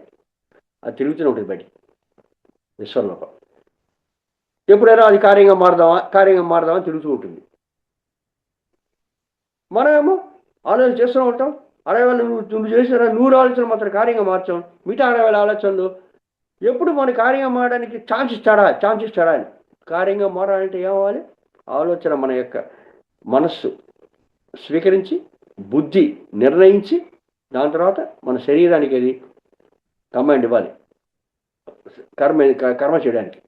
అది తిరుగుతూనే ఉంటుంది బయటికి విశ్వంలోపల. ఎప్పుడైనా అది కార్యంగా మారదామా తిరుగుతూ ఉంటుంది. మనమేమో ఆలోచన చేస్తూ ఉంటాం. 60,000 నువ్వు చేసిన 100 ఆలోచనలు మాత్రం కార్యంగా మార్చాం. మిగతా 60,000 ఆలోచనలు ఎప్పుడు మన కార్యంగా మారడానికి ఛాన్స్ ఇస్తాడా అని. కార్యంగా మారాలంటే ఏమవ్వాలి? ఆలోచన మన యొక్క మనస్సు స్వీకరించి, బుద్ధి నిర్ణయించి, దాని తర్వాత మన శరీరానికి అది కమాండ్ ఇవ్వాలి కర్మ చేయడానికి.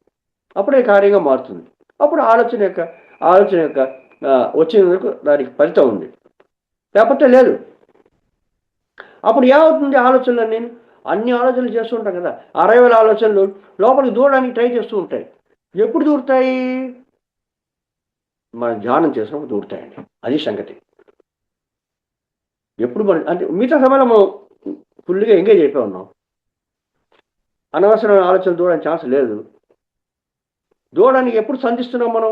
అప్పుడే కార్యంగా మారుతుంది. అప్పుడు ఆలోచన యొక్క వచ్చినందుకు దానికి ఫలితం ఉంది, లేకపోతే లేదు. అప్పుడు ఏమవుతుంది? ఆలోచనలు నేను అన్ని ఆలోచనలు చేస్తూ ఉంటాం కదా. 60,000 ఆలోచనలు లోపలికి దూరడానికి ట్రై చేస్తూ ఉంటాయి. ఎప్పుడు దూరుతాయి? మనం ధ్యానం చేసినప్పుడు దూరుతాయండి. అది సంగతి. ఎప్పుడు మనం అంటే మిగతా సమయంలో మనం ఫుల్గా ఎంగేజ్ అయిపోయి ఉన్నాం. అనవసరమైన ఆలోచనలు దూరడానికి ఛాన్స్ లేదు. దూరడానికి ఎప్పుడు సంధిస్తున్నాం మనం?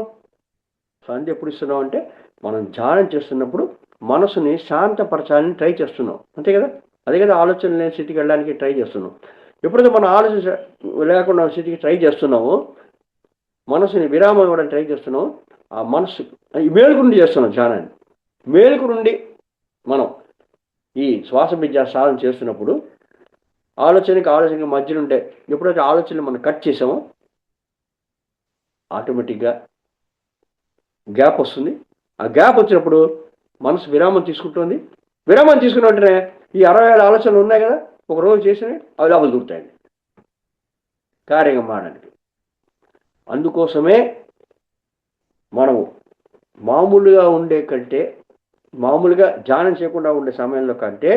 సంధి ఎప్పుడు ఇస్తున్నాం అంటే మనం ధ్యానం చేస్తున్నప్పుడు మనసుని శాంతపరచాలని ట్రై చేస్తున్నాం, అంతే కదా. అదే కదా ఆలోచన లేని స్థితికి వెళ్ళడానికి ట్రై చేస్తున్నాం. ఎప్పుడైతే మనం ఆలోచన లేకుండా స్థితికి ట్రై చేస్తున్నామో, మనసుని విరామం ఇవ్వడానికి ట్రై చేస్తున్నాం, ఆ మనసు మేలుకు నుండి చేస్తున్నాం ధ్యానాన్ని. మేలుకు నుండి మనం ఈ శ్వాస విద్య సాధన చేస్తున్నప్పుడు ఆలోచనకి మధ్యలో ఉంటే ఎప్పుడైతే ఆలోచనలు మనం కట్ చేసామో ఆటోమేటిక్గా గ్యాప్ వస్తుంది. ఆ గ్యాప్ వచ్చినప్పుడు మనసు విరామం తీసుకుంటుంది. విరామం తీసుకున్న వెంటనే ఈ 60,000 ఆలోచనలు ఉన్నాయి కదా, ఒక రోజు చేసినవి అవి లోపల దూరుతాయండి కార్యంగా మారడానికి. అందుకోసమే మనము మామూలుగా ధ్యానం చేయకుండా ఉండే సమయంలో కంటే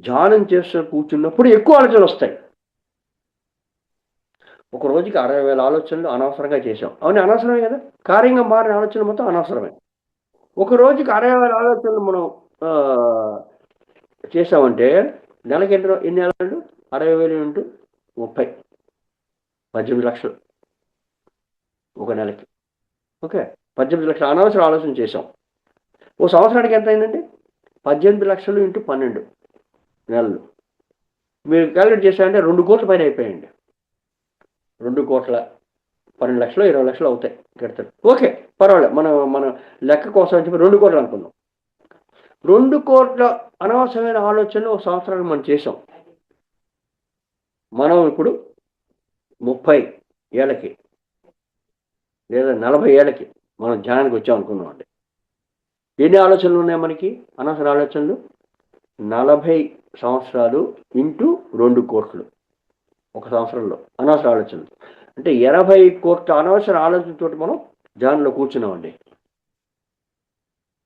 ధ్యానం చేస్తూ కూర్చున్నప్పుడు ఎక్కువ ఆలోచనలు వస్తాయి. ఒక రోజుకి 60,000 ఆలోచనలు అనవసరంగా చేసాం. అవును, అనవసరమే కదా. కార్యంగా మారిన ఆలోచనలు మొత్తం అనవసరమే. ఒక రోజుకి 60,000 ఆలోచనలు మనం చేసామంటే నెలకి ఎన్ని నెలలు? 60,000 ఇంటూ 30, 18 లక్షలు ఒక నెలకి. ఓకే, 18 లక్షలు అనవసర ఆలోచన చేసాం. ఓ సంవత్సరానికి ఎంత అయిందండి? 18 లక్షలు ఇంటూ 12 నెలలు. మీరు క్యాలిక్యులేట్ చేశారంటే 2 కోట్ల పైన అయిపోయాయండి. 2,12,00,000, 20 లక్షలు అవుతాయి కడతారు. ఓకే, పర్వాలేదు. మన లెక్క కోసం చెప్పి 2 కోట్లు అనుకుందాం. 2 కోట్ల అనవసరమైన ఆలోచనలు ఒక సంవత్సరానికి మనం చేసాం. మనం ఇప్పుడు 30 ఏళ్ళకి లేదా 40 ఏళ్ళకి మనం ధ్యానానికి వచ్చాం అనుకున్నాం అండి. ఎన్ని ఆలోచనలు ఉన్నాయి మనకి? అనవసర ఆలోచనలు 40 సంవత్సరాలు ఇంటూ 2 కోట్లు ఒక సంవత్సరంలో అనవసర ఆలోచనలు అంటే 80 కోట్ల అనవసర ఆలోచనతో మనం ధ్యానంలో కూర్చున్నామండి.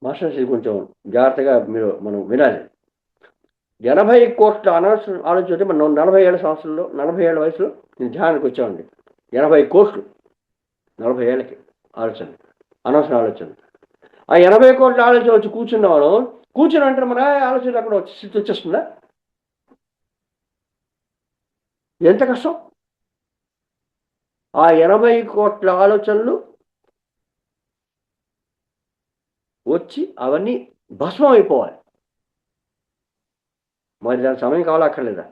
మాస్టర్స్ ఇది కొంచెం జాగ్రత్తగా మనం వినాలి. 80 కోట్ల అనవసర ఆలోచన మనం 40 ఏళ్ళ వయసులో నేను ధ్యానానికి వచ్చామండి. 80 కోట్లు 40 ఏళ్ళకి ఆలోచన, అనవసరం ఆలోచన. ఆ 80 కోట్ల ఆలోచన వచ్చి కూర్చున్నవాడు కూర్చుని అంటే మన ఆలోచన అక్కడ స్థితి వచ్చేస్తుందా? ఎంత కష్టం. ఆ 80 కోట్ల ఆలోచనలు వచ్చి అవన్నీ భస్మం అయిపోవాలి. మరి దానికి సమయం కావాలక్కర్లేదా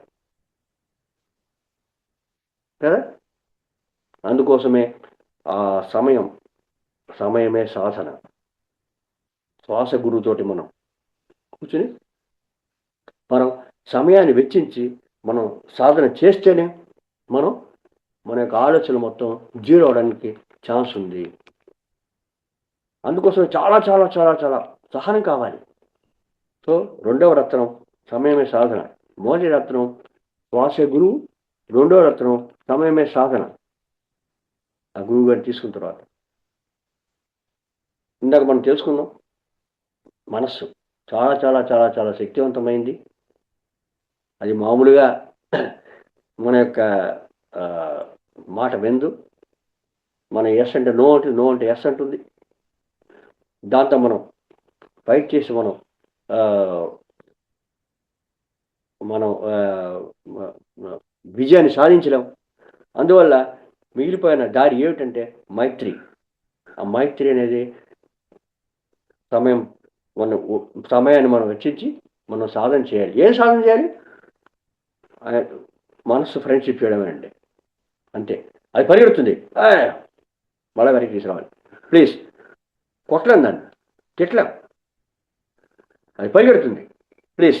కదా? అందుకోసమే ఆ సమయమే సాధన. శ్వాస గురువుతోటి మనం కూర్చుని మనం సమయాన్ని వెచ్చించి మనం సాధన చేస్తేనే మనం మన యొక్క ఆలోచన మొత్తం జీరో అవడానికి ఛాన్స్ ఉంది. అందుకోసం చాలా చాలా చాలా చాలా సహనం కావాలి. సో రెండవ రత్నం సమయమే సాధన, మొదటి రత్నం శ్వాస గురువు, రెండవ రత్నం సమయమే సాధన. ఆ గురువు గారిని తీసుకున్న తర్వాత ఇందాక మనం తెలుసుకున్నాం, మనస్సు చాలా చాలా చాలా చాలా శక్తివంతమైంది. అది మామూలుగా మన యొక్క మాట విందు. మన ఎస్ అంటే నో అంటే నో అంటే ఎస్ అంటుంది. దాంతో మనం ఫైట్ చేసి మనం విజయాన్ని సాధించలేం. అందువల్ల మిగిలిపోయిన దారి ఏమిటంటే మైత్రి. ఆ మైత్రి అనేది సమయాన్ని మనం వెచ్చించి మనం సాధన చేయాలి. ఏం సాధన చేయాలి? మనస్సు ఫ్రెండ్షిప్ చేయడమేనండి, అంతే. అది పరిగెడుతుంది, మళ్ళీ వెనక్కి తీసుకురావాలి. ప్లీజ్ కొట్టలేం, దాన్ని తిట్టలేం. అది పరిగెడుతుంది, ప్లీజ్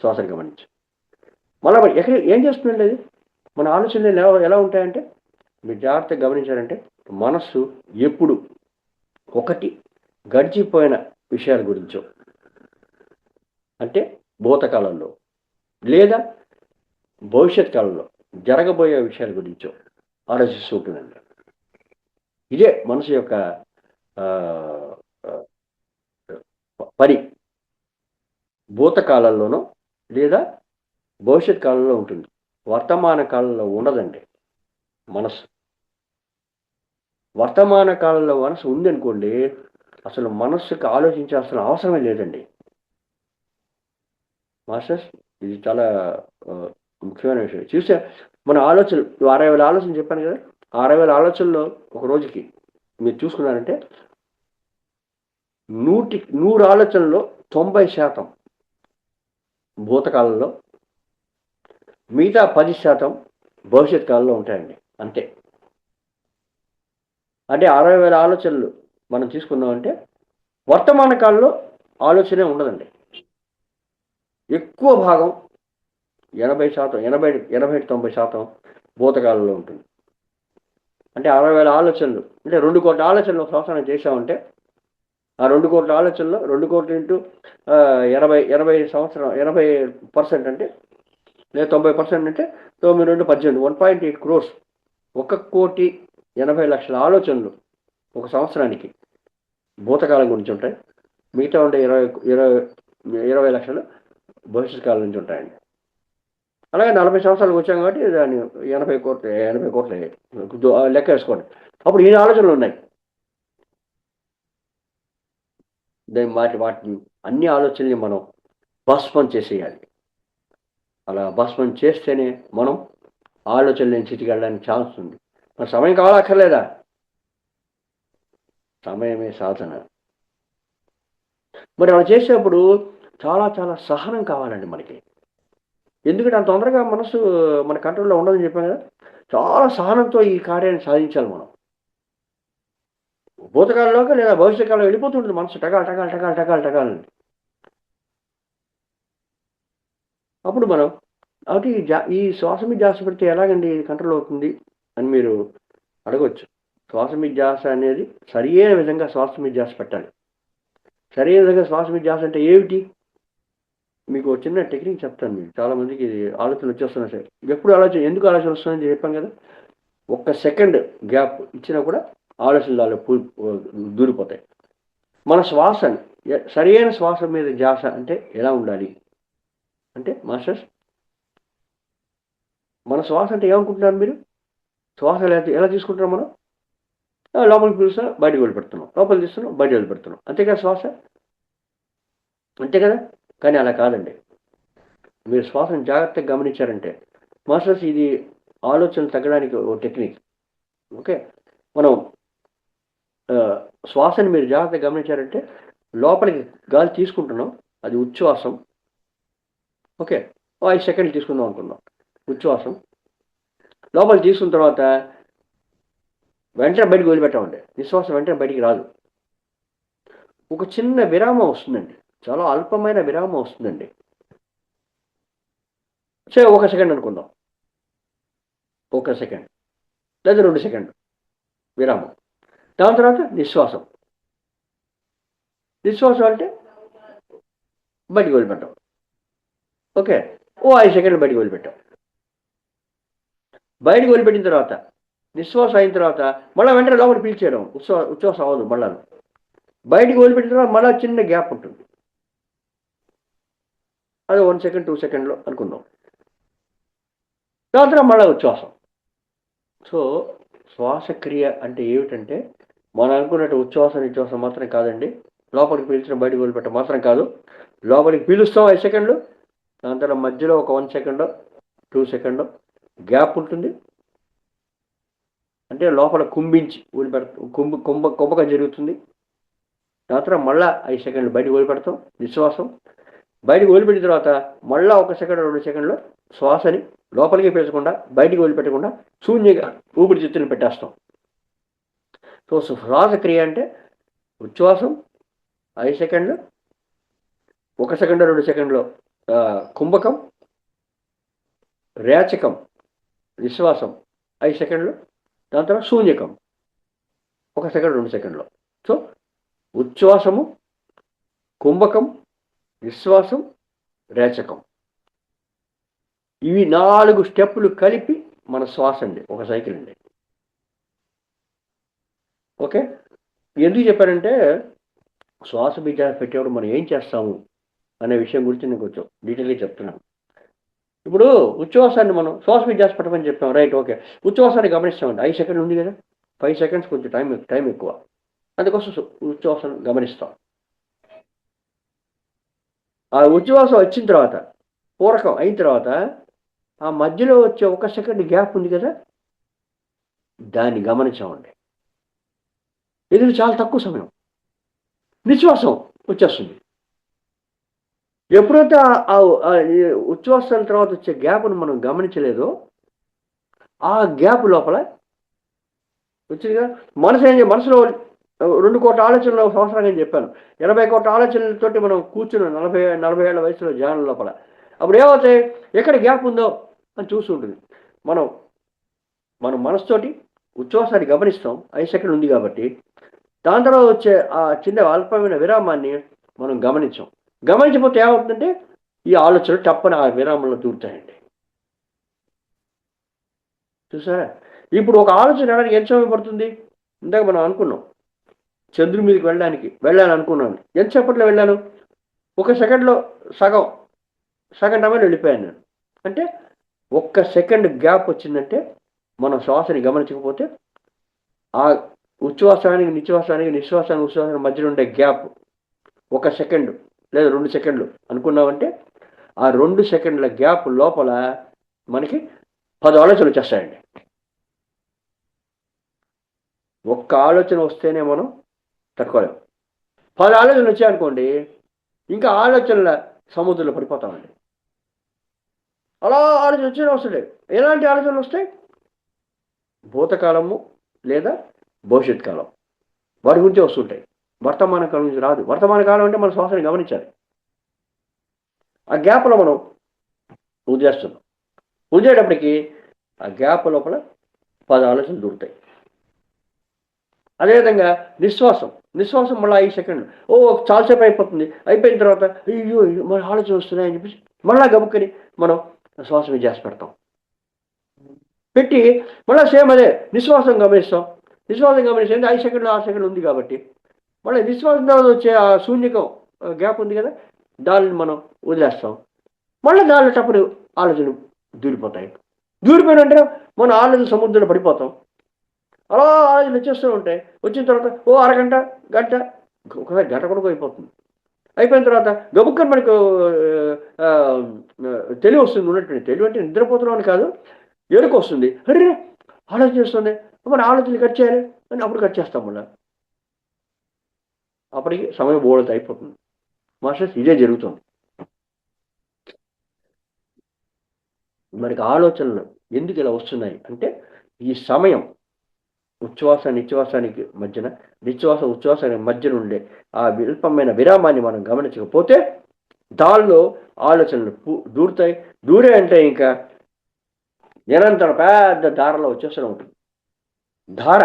శ్వాసను గమనించి మళ్ళీ ఎక్కడ ఏం చేస్తుందండి అది. మన ఆలోచనలు ఎలా ఉంటాయంటే మీరు జాగ్రత్తగా గమనించారంటే మనస్సు ఎప్పుడు ఒకటి గడిచిపోయిన విషయాల గురించో, అంటే భూతకాలంలో లేదా భవిష్యత్ కాలంలో జరగబోయే విషయాల గురించో ఆలోచిస్తూ ఉంటుందండి. ఇదే మనసు యొక్క పని. భూతకాలంలోనో లేదా భవిష్యత్ కాలంలో ఉంటుంది, వర్తమాన కాలంలో ఉండదండి మనసు. వర్తమాన కాలంలో మనసు ఉందనుకోండి, అసలు మనస్సుకి ఆలోచించాల్సిన అవసరమే లేదండి. మాస్టర్స్, ఇది చాలా ముఖ్యమైన విషయం. చూసా మన ఆలోచనలు 60,000 ఆలోచనలు చెప్పాను కదా. 60,000 ఆలోచనలో ఒక రోజుకి మీరు చూసుకున్నారంటే 100 ఆలోచనలో 90% భూతకాలంలో, మిగతా 10% భవిష్యత్ కాలంలో ఉంటాయండి, అంతే. అంటే 60,000 ఆలోచనలు మనం తీసుకున్నామంటే వర్తమాన కాలంలో ఆలోచనే ఉండదండి. ఎక్కువ భాగం 80%, 80-90% భూతకాలంలో ఉంటుంది. అంటే 60,000 ఆలోచనలు అంటే 2 కోట్ల ఆలోచనలు సంవత్సరం చేసామంటే ఆ 2 కోట్ల ఆలోచనలో 2 కోట్లు ఇంటూ 80% అంటే లేదా 90% అంటే 9-2-18 1.8 crores. 1,80,00,000 ఆలోచనలు ఒక సంవత్సరానికి భూతకాలం గురించి ఉంటాయి. మిగతా ఉండే 20 లక్షలు భవిష్యత్ కాలం నుంచి ఉంటాయండి. అలాగే 40 సంవత్సరాలకు వచ్చాం కాబట్టి దాన్ని 80 కోట్లు లెక్క వేసుకోండి. అప్పుడు ఈ ఆలోచనలు ఉన్నాయి. దాని వాటిని అన్ని ఆలోచనల్ని మనం భస్మం చేసేయాలి. అలా భస్మం చేస్తేనే మనం ఆలోచన లేని స్థితికి వెళ్ళడానికి ఛాన్స్ ఉంది. మరి సమయం కావాలక్కర్లేదా? సమయమే సాధన. మరి అలా చేసేప్పుడు చాలా చాలా సహనం కావాలండి మనకి. ఎందుకంటే అంత తొందరగా మనసు మన కంట్రోల్లో ఉండదని చెప్పాను కదా. చాలా సహనంతో ఈ కార్యాన్ని సాధించాలి మనం. భూతకాలంలోకి లేదా భవిష్యత్ కాలంలో వెళ్ళిపోతుంటుంది మనసు, టగాల్ టగాల్ టగాల్ టగాల్ టగాల్. అప్పుడు మనం అది ఈ శ్వాస మీద ధ్యాస పెడితే ఎలాగండి కంట్రోల్ అవుతుంది అని మీరు అడగవచ్చు. శ్వాస మీద ధ్యాస అనేది సరియైన విధంగా శ్వాస మీద ధ్యాస పెట్టాలి. సరైన విధంగా శ్వాస మీద ధ్యాస అంటే ఏమిటి? మీకు చిన్న టెక్నిక్ చెప్తాను. మీకు చాలామందికి ఆలోచన వచ్చేస్తున్నాయి సార్. ఎప్పుడు ఎందుకు ఆలోచన వస్తుందని చెప్పాను కదా. 1 సెకండ్ గ్యాప్ ఇచ్చినా కూడా ఆలోచనలు దూరిపోతాయి. మన శ్వాసని సరైన శ్వాస మీద ధ్యాస అంటే ఎలా ఉండాలి అంటే మాస్టర్స్, మన శ్వాస అంటే ఏమనుకుంటున్నారు మీరు? శ్వాస ఎలా తీసుకుంటున్నాం మనం? లోపలికి పీలుస్తున్నాం, బయటకు వదిలిపెడుతున్నాం, లోపలికి తీస్తున్నాం, బయట వదిలిపెడుతున్నాం. అంతే కదా శ్వాస, అంతే కదా. కానీ అలా కాదండి. మీరు శ్వాసను జాగ్రత్తగా గమనించారంటే, మాస్టర్స్ ఇది ఆలోచనలు తగ్గడానికి ఓ టెక్నిక్. ఓకే, మనం శ్వాసని మీరు జాగ్రత్తగా గమనించారంటే, లోపలికి గాలి తీసుకుంటున్నాం, అది ఉచ్ఛ్వాసం. ఓకే, 5 సెకండ్లు తీసుకుందాం అనుకుందాం, ఉచ్ఛ్వాసం. లోపలికి తీసుకున్న తర్వాత వెంటనే బయటకు వదిలిపెట్టామండి. నిశ్వాసం వెంటనే బయటికి రాదు. ఒక చిన్న విరామం వస్తుందండి, చాలా అల్పమైన విరామం వస్తుందండి. సరే 1 సెకండ్ అనుకుందాం, 1 సెకండ్ లేదా 2 సెకండ్ విరామం. దాని తర్వాత నిశ్వాసం. నిశ్వాసం అంటే బయటికి వదిలిపెట్టాం. ఓకే, 5 సెకండ్లు బయటికి వదిలిపెట్టాం. బయటికి వదిలిపెట్టిన తర్వాత నిశ్వాసం అయిన తర్వాత మళ్ళీ వెంటనే లోపల పీల్చేయడం, ఉచ్ఛ్వాసం అవ్వదు. మళ్ళా బయటికి వదిలిపెట్టిన తర్వాత మళ్ళీ చిన్న గ్యాప్ ఉంటుంది, అది 1 సెకండ్ 2 సెకండ్లో అనుకుందాం. దాని తర్వాత మళ్ళీ ఉచ్ఛ్వాసం. సో శ్వాసక్రియ అంటే ఏమిటంటే, మనం అనుకున్నట్టు ఉచ్ఛ్వాసం నిశ్వాసం మాత్రం కాదండి. లోపలికి పీల్చడం, బయటకు వదిలిపెట్టడం మాత్రం కాదు. లోపలికి పీలుస్తాం 5 సెకండ్లు, దాని తర్వాత మధ్యలో ఒక 1 సెకండ్ 2 సెకండ్ గ్యాప్ ఉంటుంది. అంటే లోపల కుంభించి వదిలిపెడతాం, కుంభకం జరుగుతుంది. దాని తర్వాత మళ్ళీ 5 సెకండ్లు బయటకు వదిలిపెడతాం నిశ్వాసం. బయటకు వదిలిపెట్టిన తర్వాత మళ్ళీ 1 సెకండ్ 2 సెకండ్లు శ్వాసని లోపలికి పీల్చకుండా, బయటికి వదిలిపెట్టకుండా శూన్యంగా ఊపిరితిత్తులు పెట్టేస్తాం. సో శ్వాసక్రియ అంటే ఉచ్ఛ్వాసం 5 సెకండ్లు, 1 సెకండ్ 2 సెకండ్లో కుంభకం, రేచకం, నిశ్వాసం 5 సెకండ్లు, దాని తర్వాత శూన్యకం 1 సెకండ్ 2 సెకండ్లో. సో ఉచ్ఛ్వాసము, కుంభకం, నిశ్వాసం, రేచకం, ఇవి 4 స్టెప్పులు కలిపి మన శ్వాస అండి, ఒక సైకిల్ అండి. ఓకే, ఎందుకు చెప్పారంటే శ్వాస బీజాలు పెట్టేవాడు మనం ఏం చేస్తాము అనే విషయం గురించి నేను కొంచెం డీటెయిల్గా చెప్తున్నాను. ఇప్పుడు ఉచ్ఛ్వాసాన్ని మనం శ్వాస బీజాస్ పెట్టమని చెప్పాం, రైట్. ఓకే, ఉచ్ఛ్వాసాన్ని గమనిస్తామండి. 5 సెకండ్లు ఉంది కదా, 5 సెకండ్స్ కొంచెం టైం ఎక్కువ, అందుకోసం ఉచ్ఛ్వాసం గమనిస్తాం. ఆ ఉచ్ఛ్వాసం వచ్చిన తర్వాత, పూరకం అయిన తర్వాత, ఆ మధ్యలో వచ్చే 1 సెకండ్ గ్యాప్ ఉంది కదా, దాన్ని గమనించామండి. ఇది చాలా తక్కువ సమయం, నిశ్వాసం వచ్చేస్తుంది. ఎప్పుడైతే ఉచ్ఛ్వాసాల తర్వాత వచ్చే గ్యాప్ను మనం గమనించలేదో, ఆ గ్యాప్ లోపల వచ్చిందిగా మనసులో 2 కోట్ల ఆలోచనలు సంవత్సరాలు అని చెప్పాను. 80 కోట్ల ఆలోచనలతోటి మనం కూర్చున్నాం 40 ఏళ్ల వయసులో ధ్యానం లోపల. అప్పుడు ఏమవుతాయి, ఎక్కడ గ్యాప్ ఉందో అని చూస్తుంటుంది. మనం మనసుతోటి ఉచ్ఛ్వాసాన్ని గమనిస్తాం, 5 సెకండ్లు ఉంది కాబట్టి. దాని తర్వాత వచ్చే ఆ చిన్న అల్పమైన విరామాన్ని మనం గమనించకపోతే ఏమవుతుందంటే, ఈ ఆలోచనలు తప్పని ఆ విరామంలో దూరుతాయండి. చూసారా, ఇప్పుడు ఒక ఆలోచన రావడానికి ఎంత సమయం పడుతుంది? ఇందాక మనం అనుకున్నాం, చంద్రుడి మీదకి వెళ్ళాను అనుకున్నాను. ఎంతసేపట్లో వెళ్ళాను? 1 సెకండ్లో సగం టైంలో వెళ్ళిపోయాను నేను. అంటే 1 సెకండ్ గ్యాప్ వచ్చిందంటే, మనం శ్వాసని గమనించకపోతే ఆ ఉచ్ఛ్వాసానికి నిశ్వాసానికి మధ్యలో ఉండే గ్యాప్ 1 సెకండ్ లేదా 2 సెకండ్లు అనుకున్నామంటే, ఆ 2 సెకండ్ల గ్యాప్ లోపల మనకి 10 ఆలోచనలు వచ్చేస్తాయండి. ఒక్క ఆలోచన వస్తేనే మనం తట్టుకోలేము. 10 ఆలోచనలు వచ్చాయనుకోండి, ఇంకా ఆలోచనల సముద్రంలో పడిపోతామండి. అలా ఆలోచన వచ్చేనే వస్తాయి. ఎలాంటి ఆలోచనలు వస్తాయి? భూతకాలము లేదా భవిష్యత్ కాలం, వాటి గురించి వస్తుంటాయి. వర్తమాన కాలం నుంచి రాదు. వర్తమాన కాలం అంటే మన శ్వాసని గమనించాలి. ఆ గ్యాప్లో మనం వదిలేటప్పటికి ఆ గ్యాప్ లోపల 10 ఆలోచనలు దొరుకుతాయి. అదేవిధంగా నిశ్వాసం మళ్ళీ 5 సెకండ్లు. చాలాసేపు అయిపోయిన తర్వాత అయ్యో మన ఆలోచన వస్తున్నాయని చెప్పేసి మళ్ళీ గబుక్కని మనం శ్వాస చేసి పెట్టి మళ్ళీ సేమ్ అదే నిశ్వాసం గమనిస్తే 5 సెకండ్లు 6 సెకండ్లు ఉంది కాబట్టి, మళ్ళీ నిశ్వాసం తర్వాత వచ్చే ఆ శూన్యకం గ్యాప్ ఉంది కదా, దాన్ని మనం వదిలేస్తాం. మళ్ళీ దానిలో తప్పుడు ఆలోచనలు దూరిపోతాయి. దూరిపోయినంటే మనం ఆలోచన సముద్రంలో పడిపోతాం. అలా ఆలోచన వచ్చేస్తూ ఉంటాయి. వచ్చిన తర్వాత అరగంట, గంట, ఒకసారి గంట కూడా అయిపోతుంది. అయిపోయిన తర్వాత గబుక్కని మనకు తెలివి వస్తుంది. ఉన్నట్టు తెలివి అంటే నిద్రపోతున్నామని కాదు, ఎరుకు వస్తుంది. అరే ఆలోచన చేస్తుంది, మరి ఆలోచనలు కట్ చేయాలి అని అప్పుడు కట్ చేస్తాం. మళ్ళీ అప్పటికి సమయం బోల్త అయిపోతుంది. మాస్టర్స్ ఇదే జరుగుతుంది. మనకి ఆలోచనలు ఎందుకు ఇలా వస్తున్నాయి అంటే, ఈ సమయం ఉచ్ఛ్వాస నిశ్వాసానికి మధ్యన, నిశ్వాస ఉచ్ఛ్వాసానికి మధ్యన ఉండే ఆ విల్పమైన విరామాన్ని మనం గమనించకపోతే దానిలో ఆలోచనలు దూరుతాయి. దూరే అంటే ఇంకా నిరంతరం పెద్ద ధారలో వచ్చేస్తూనే ఉంటుంది. ధార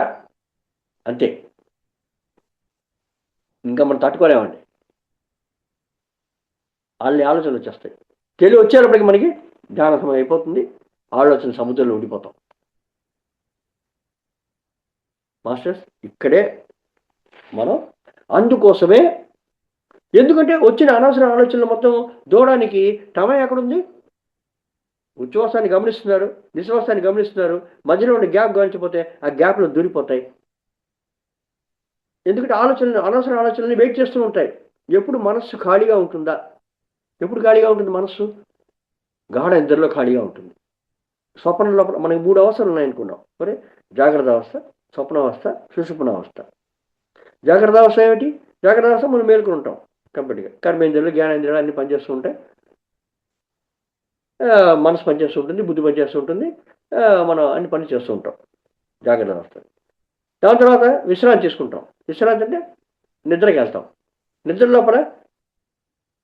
అంతే, ఇంకా మనం తట్టుకోలేమండి. వాళ్ళని ఆలోచనలు వచ్చేస్తాయి. తెలివి వచ్చేటప్పటికి మనకి ధ్యాన సమయం అయిపోతుంది. ఆలోచన సముద్రంలో ఉండిపోతాం. మాస్టర్స్ ఇక్కడే మనం అందుకోసమే, ఎందుకంటే వచ్చిన అనవసర ఆలోచనలు మొత్తం దూడడానికి టమా ఎక్కడుంది? ఉచ్ఛ్వాసాన్ని గమనిస్తున్నారు, నిశ్వాసాన్ని గమనిస్తున్నారు, మధ్యలో ఉండే గ్యాప్ గమనించకపోతే ఆ గ్యాప్లో దూరిపోతాయి. ఎందుకంటే ఆలోచనలు, అనవసర ఆలోచనలు వెయిట్ చేస్తూ ఉంటాయి. ఎప్పుడు మనస్సు ఖాళీగా ఉంటుందా? ఎప్పుడు ఖాళీగా ఉంటుంది మనస్సు? గాఢ నిద్రలో ఖాళీగా ఉంటుంది. స్వప్నంలో మనకి 3 అవస్థలు ఉన్నాయనుకున్నాం. మరి జాగ్రత్త అవస్థ, స్వప్నావస్థ, సుషుప్నావస్థ. జాగ్రత్త అవస్థ ఏమిటి? జాగ్రత్త అవస్థ మనం మేలుకుని ఉంటాం కంప్లీట్గా. కర్మేంద్రియాలు, జ్ఞానేంద్రియాలు అన్ని పనిచేస్తూ ఉంటాయి. మనసు పనిచేస్తూ ఉంటుంది, బుద్ధి పనిచేస్తూ ఉంటుంది, మనం అన్ని పని చేస్తూ ఉంటాం జాగ్రత్త అవస్థ. దాని తర్వాత విశ్రాంతి తీసుకుంటాం. విశ్రాంతి అంటే నిద్రకి వెళ్తాం. నిద్ర లోపల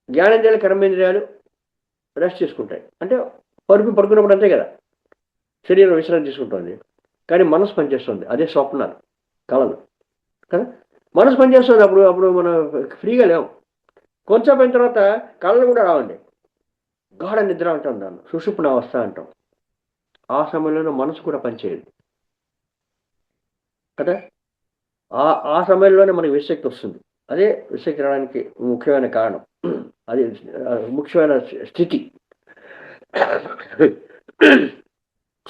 జ్ఞానేంద్రియాలు, కర్మేంద్రియాలు రెస్ట్ తీసుకుంటాయి. అంటే పడుకున్నప్పుడు అంతే కదా, శరీరం విశ్రాంతి తీసుకుంటుంది. కానీ మనసు పనిచేస్తుంది, అదే స్వప్నాలు, కళలు కదా. మనసు పనిచేస్తుంది, అప్పుడు మనం ఫ్రీగా లేవు. కొంచెం అయిన తర్వాత కళలు కూడా రావండి. గాఢ నిద్ర అంటాం, దాన్ని సుషుప్న అవస్థ అంటాం. ఆ సమయంలోనే మనసు కూడా పనిచేయదు కదా. ఆ సమయంలోనే మనకి విశక్తి వస్తుంది. అదే విశక్తి రావడానికి ముఖ్యమైన కారణం, అది ముఖ్యమైన స్థితి.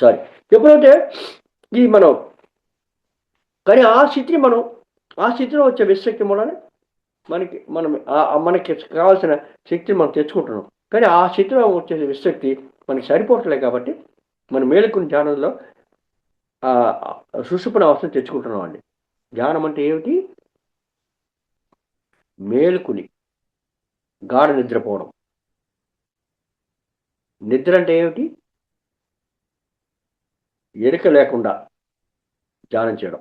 సారీ. ఎప్పుడైతే ఈ మనం కానీ ఆ స్థితిలో వచ్చే విశక్తి మూలనే మనకి కావాల్సిన శక్తిని మనం తెచ్చుకుంటున్నాం. కానీ ఆ స్థితిలో వచ్చే విశక్తి మనకి సరిపోవట్లేదు. కాబట్టి మనం మేలుకుని ధ్యానంలో సుషుప్న అవస్థను తెచ్చుకుంటున్నాం అండి. ధ్యానం అంటే ఏమిటి? మేలుకుని గాఢ నిద్రపోవడం. నిద్ర అంటే ఏమిటి? ఎరుక లేకుండా ధ్యానం చేయడం.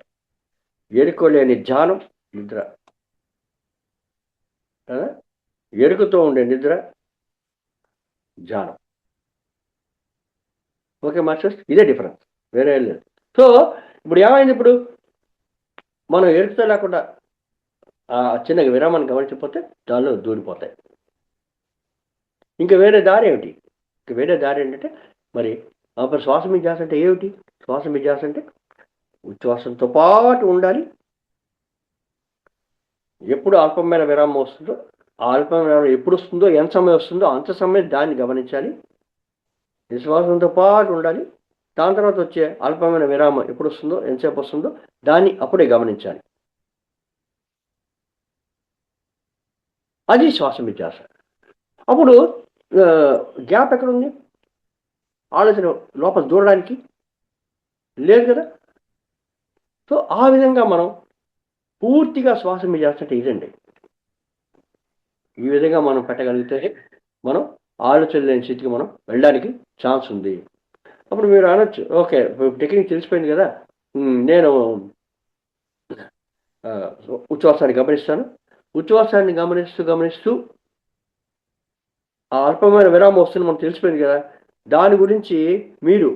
ఎరుక లేని ధ్యానం నిద్ర. ఎరుకతో ఉండే నిద్ర ధ్యానం. ఓకే మాస్టర్స్, ఇదే డిఫరెన్స్, వేరే లేదు. సో ఇప్పుడు ఏమైంది? ఇప్పుడు మనం ఎరుకతో లేకుండా చిన్నగా విరామాన్ని గమనించకపోతే దానిలో దూరిపోతాయి. ఇంకా వేరే దారి ఏమిటి? ఇంకా వేరే దారి ఏంటంటే, మరి అప్పుడు శ్వాస విధ్యాస అంటే ఏమిటి? శ్వాస విధ్యాస అంటే ఉచ్ఛ్వాసంతో పాటు ఉండాలి. ఎప్పుడు అల్పమైన విరామం వస్తుందో, ఆ అల్పమైన విరామం ఎప్పుడు వస్తుందో, ఎంత సమయం వస్తుందో అంత సమయం దాన్ని గమనించాలి. విశ్వాసంతో పాటు ఉండాలి. దాని తర్వాత వచ్చే అల్పమైన విరామం ఎప్పుడు వస్తుందో, ఎంతసేపు వస్తుందో దాన్ని అప్పుడే గమనించాలి. అది శ్వాస విధ్యాస. అప్పుడు గ్యాప్ ఎక్కడుంది? ఆలోచన లోపల దూరడానికి లేదు కదా. సో ఆ విధంగా మనం పూర్తిగా శ్వాస విధ్యాస అంటే ఇదండి. ఈ విధంగా మనం పెట్టగలిగితే మనం ఆలోచన లేని స్థితికి మనం వెళ్ళడానికి ఛాన్స్ ఉంది. అప్పుడు మీరు అనొచ్చు, ఓకే టెక్నిక్ తెలిసిపోయింది కదా, నేను ఉచ్ఛ్వాసాన్ని గమనిస్తాను. ఉచ్ఛ్వాసాన్ని గమనిస్తూ ఆ అల్పమైన విరామం వస్తుంది మనకు తెలిసిపోయింది కదా, దాని గురించి మీరు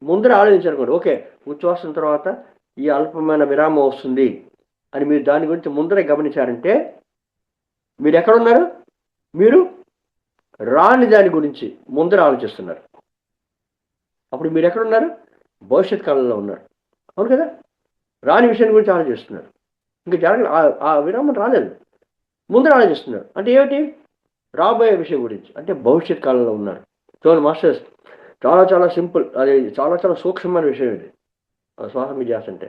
ముందర ఆలోచించారు. ఓకే ఉచ్ఛ్వాసం తర్వాత ఈ అల్పమైన విరామం వస్తుంది అని మీరు దాని గురించి ముందరే గమనించారంటే మీరు ఎక్కడున్నారు? మీరు రాని దాని గురించి ముందర ఆలోచిస్తున్నారు. అప్పుడు మీరు ఎక్కడున్నారు? భవిష్యత్ కాలంలో ఉన్నారు. అవును కదా. రాని విషయం గురించి ఆలోచిస్తున్నారు. ఇంకా జరగ ఆ విరామం రాలేదు, ముందర ఆలోచిస్తున్నారు. అంటే ఏమిటి? రాబోయే విషయం గురించి, అంటే భవిష్యత్ కాలంలో ఉన్నారు. చూడండి మాస్టర్స్, చాలా చాలా సింపుల్, అది చాలా చాలా సూక్ష్మమైన విషయం ఇది శ్వాస విధ్యాస అంటే.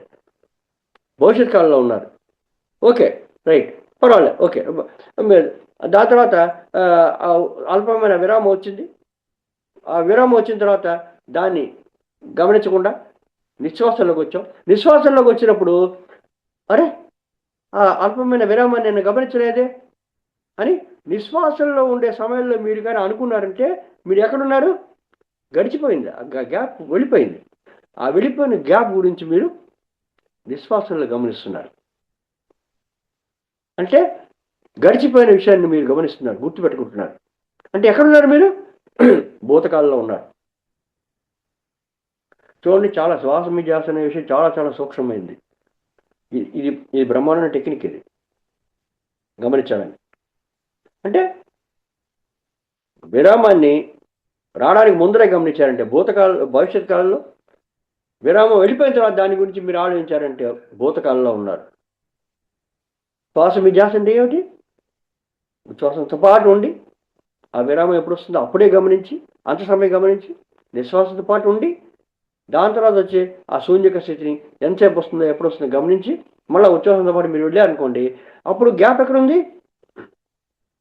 భవిష్యత్ కాలంలో ఉన్నారు. ఓకే, రైట్, పర్వాలేదు, ఓకే. దాని తర్వాత అల్పమైన విరామం వచ్చింది. ఆ విరామం వచ్చిన తర్వాత దాన్ని గమనించకుండా నిశ్వాసంలోకి వచ్చాం. నిశ్వాసంలోకి వచ్చినప్పుడు అరే, ఆ అల్పమైన విరామాన్ని నేను గమనించలేదే అని నిశ్వాసంలో ఉండే సమయంలో మీరు కానీ అనుకున్నారంటే మీరు ఎక్కడున్నారు? గడిచిపోయింది, ఆ గ్యాప్ వెళ్ళిపోయింది. ఆ వెళ్ళిపోయిన గ్యాప్ గురించి మీరు నిశ్వాసంలో గమనిస్తున్నారు. అంటే గడిచిపోయిన విషయాన్ని మీరు గమనిస్తున్నారు, గుర్తుపెట్టుకుంటున్నారు. అంటే ఎక్కడున్నారు మీరు? భూతకాలంలో ఉన్నారు. చూడండి, చాలా శ్వాస ధ్యాస అనే విషయం చాలా చాలా సూక్ష్మమైంది. ఇది ఇది బ్రహ్మాండమైన టెక్నిక్. ఇది గమనించాలని అంటే విరామాన్ని రావడానికి ముందరే గమనించారంటే భవిష్యత్ కాలంలో, విరామం వెళ్ళిపోయిన తర్వాత దాని గురించి మీరు ఆలోచించారంటే భూతకాలంలో ఉన్నారు. శ్వాస ధ్యాస అంటే ఏమిటి? ఉచ్ఛ్వాసంతో పాటు ఉండి ఆ విరామం ఎప్పుడు వస్తుందో అప్పుడే గమనించి, అంత సమయం గమనించి, నిశ్వాసంతో పాటు ఉండి దాని తర్వాత వచ్చే ఆ శూన్యక స్థితిని ఎంతసేపు వస్తుందో ఎప్పుడు వస్తుందో గమనించి మళ్ళీ ఉచ్ఛ్వాసంతో పాటు మీరు వెళ్ళారనుకోండి, అప్పుడు గ్యాప్ ఎక్కడుంది?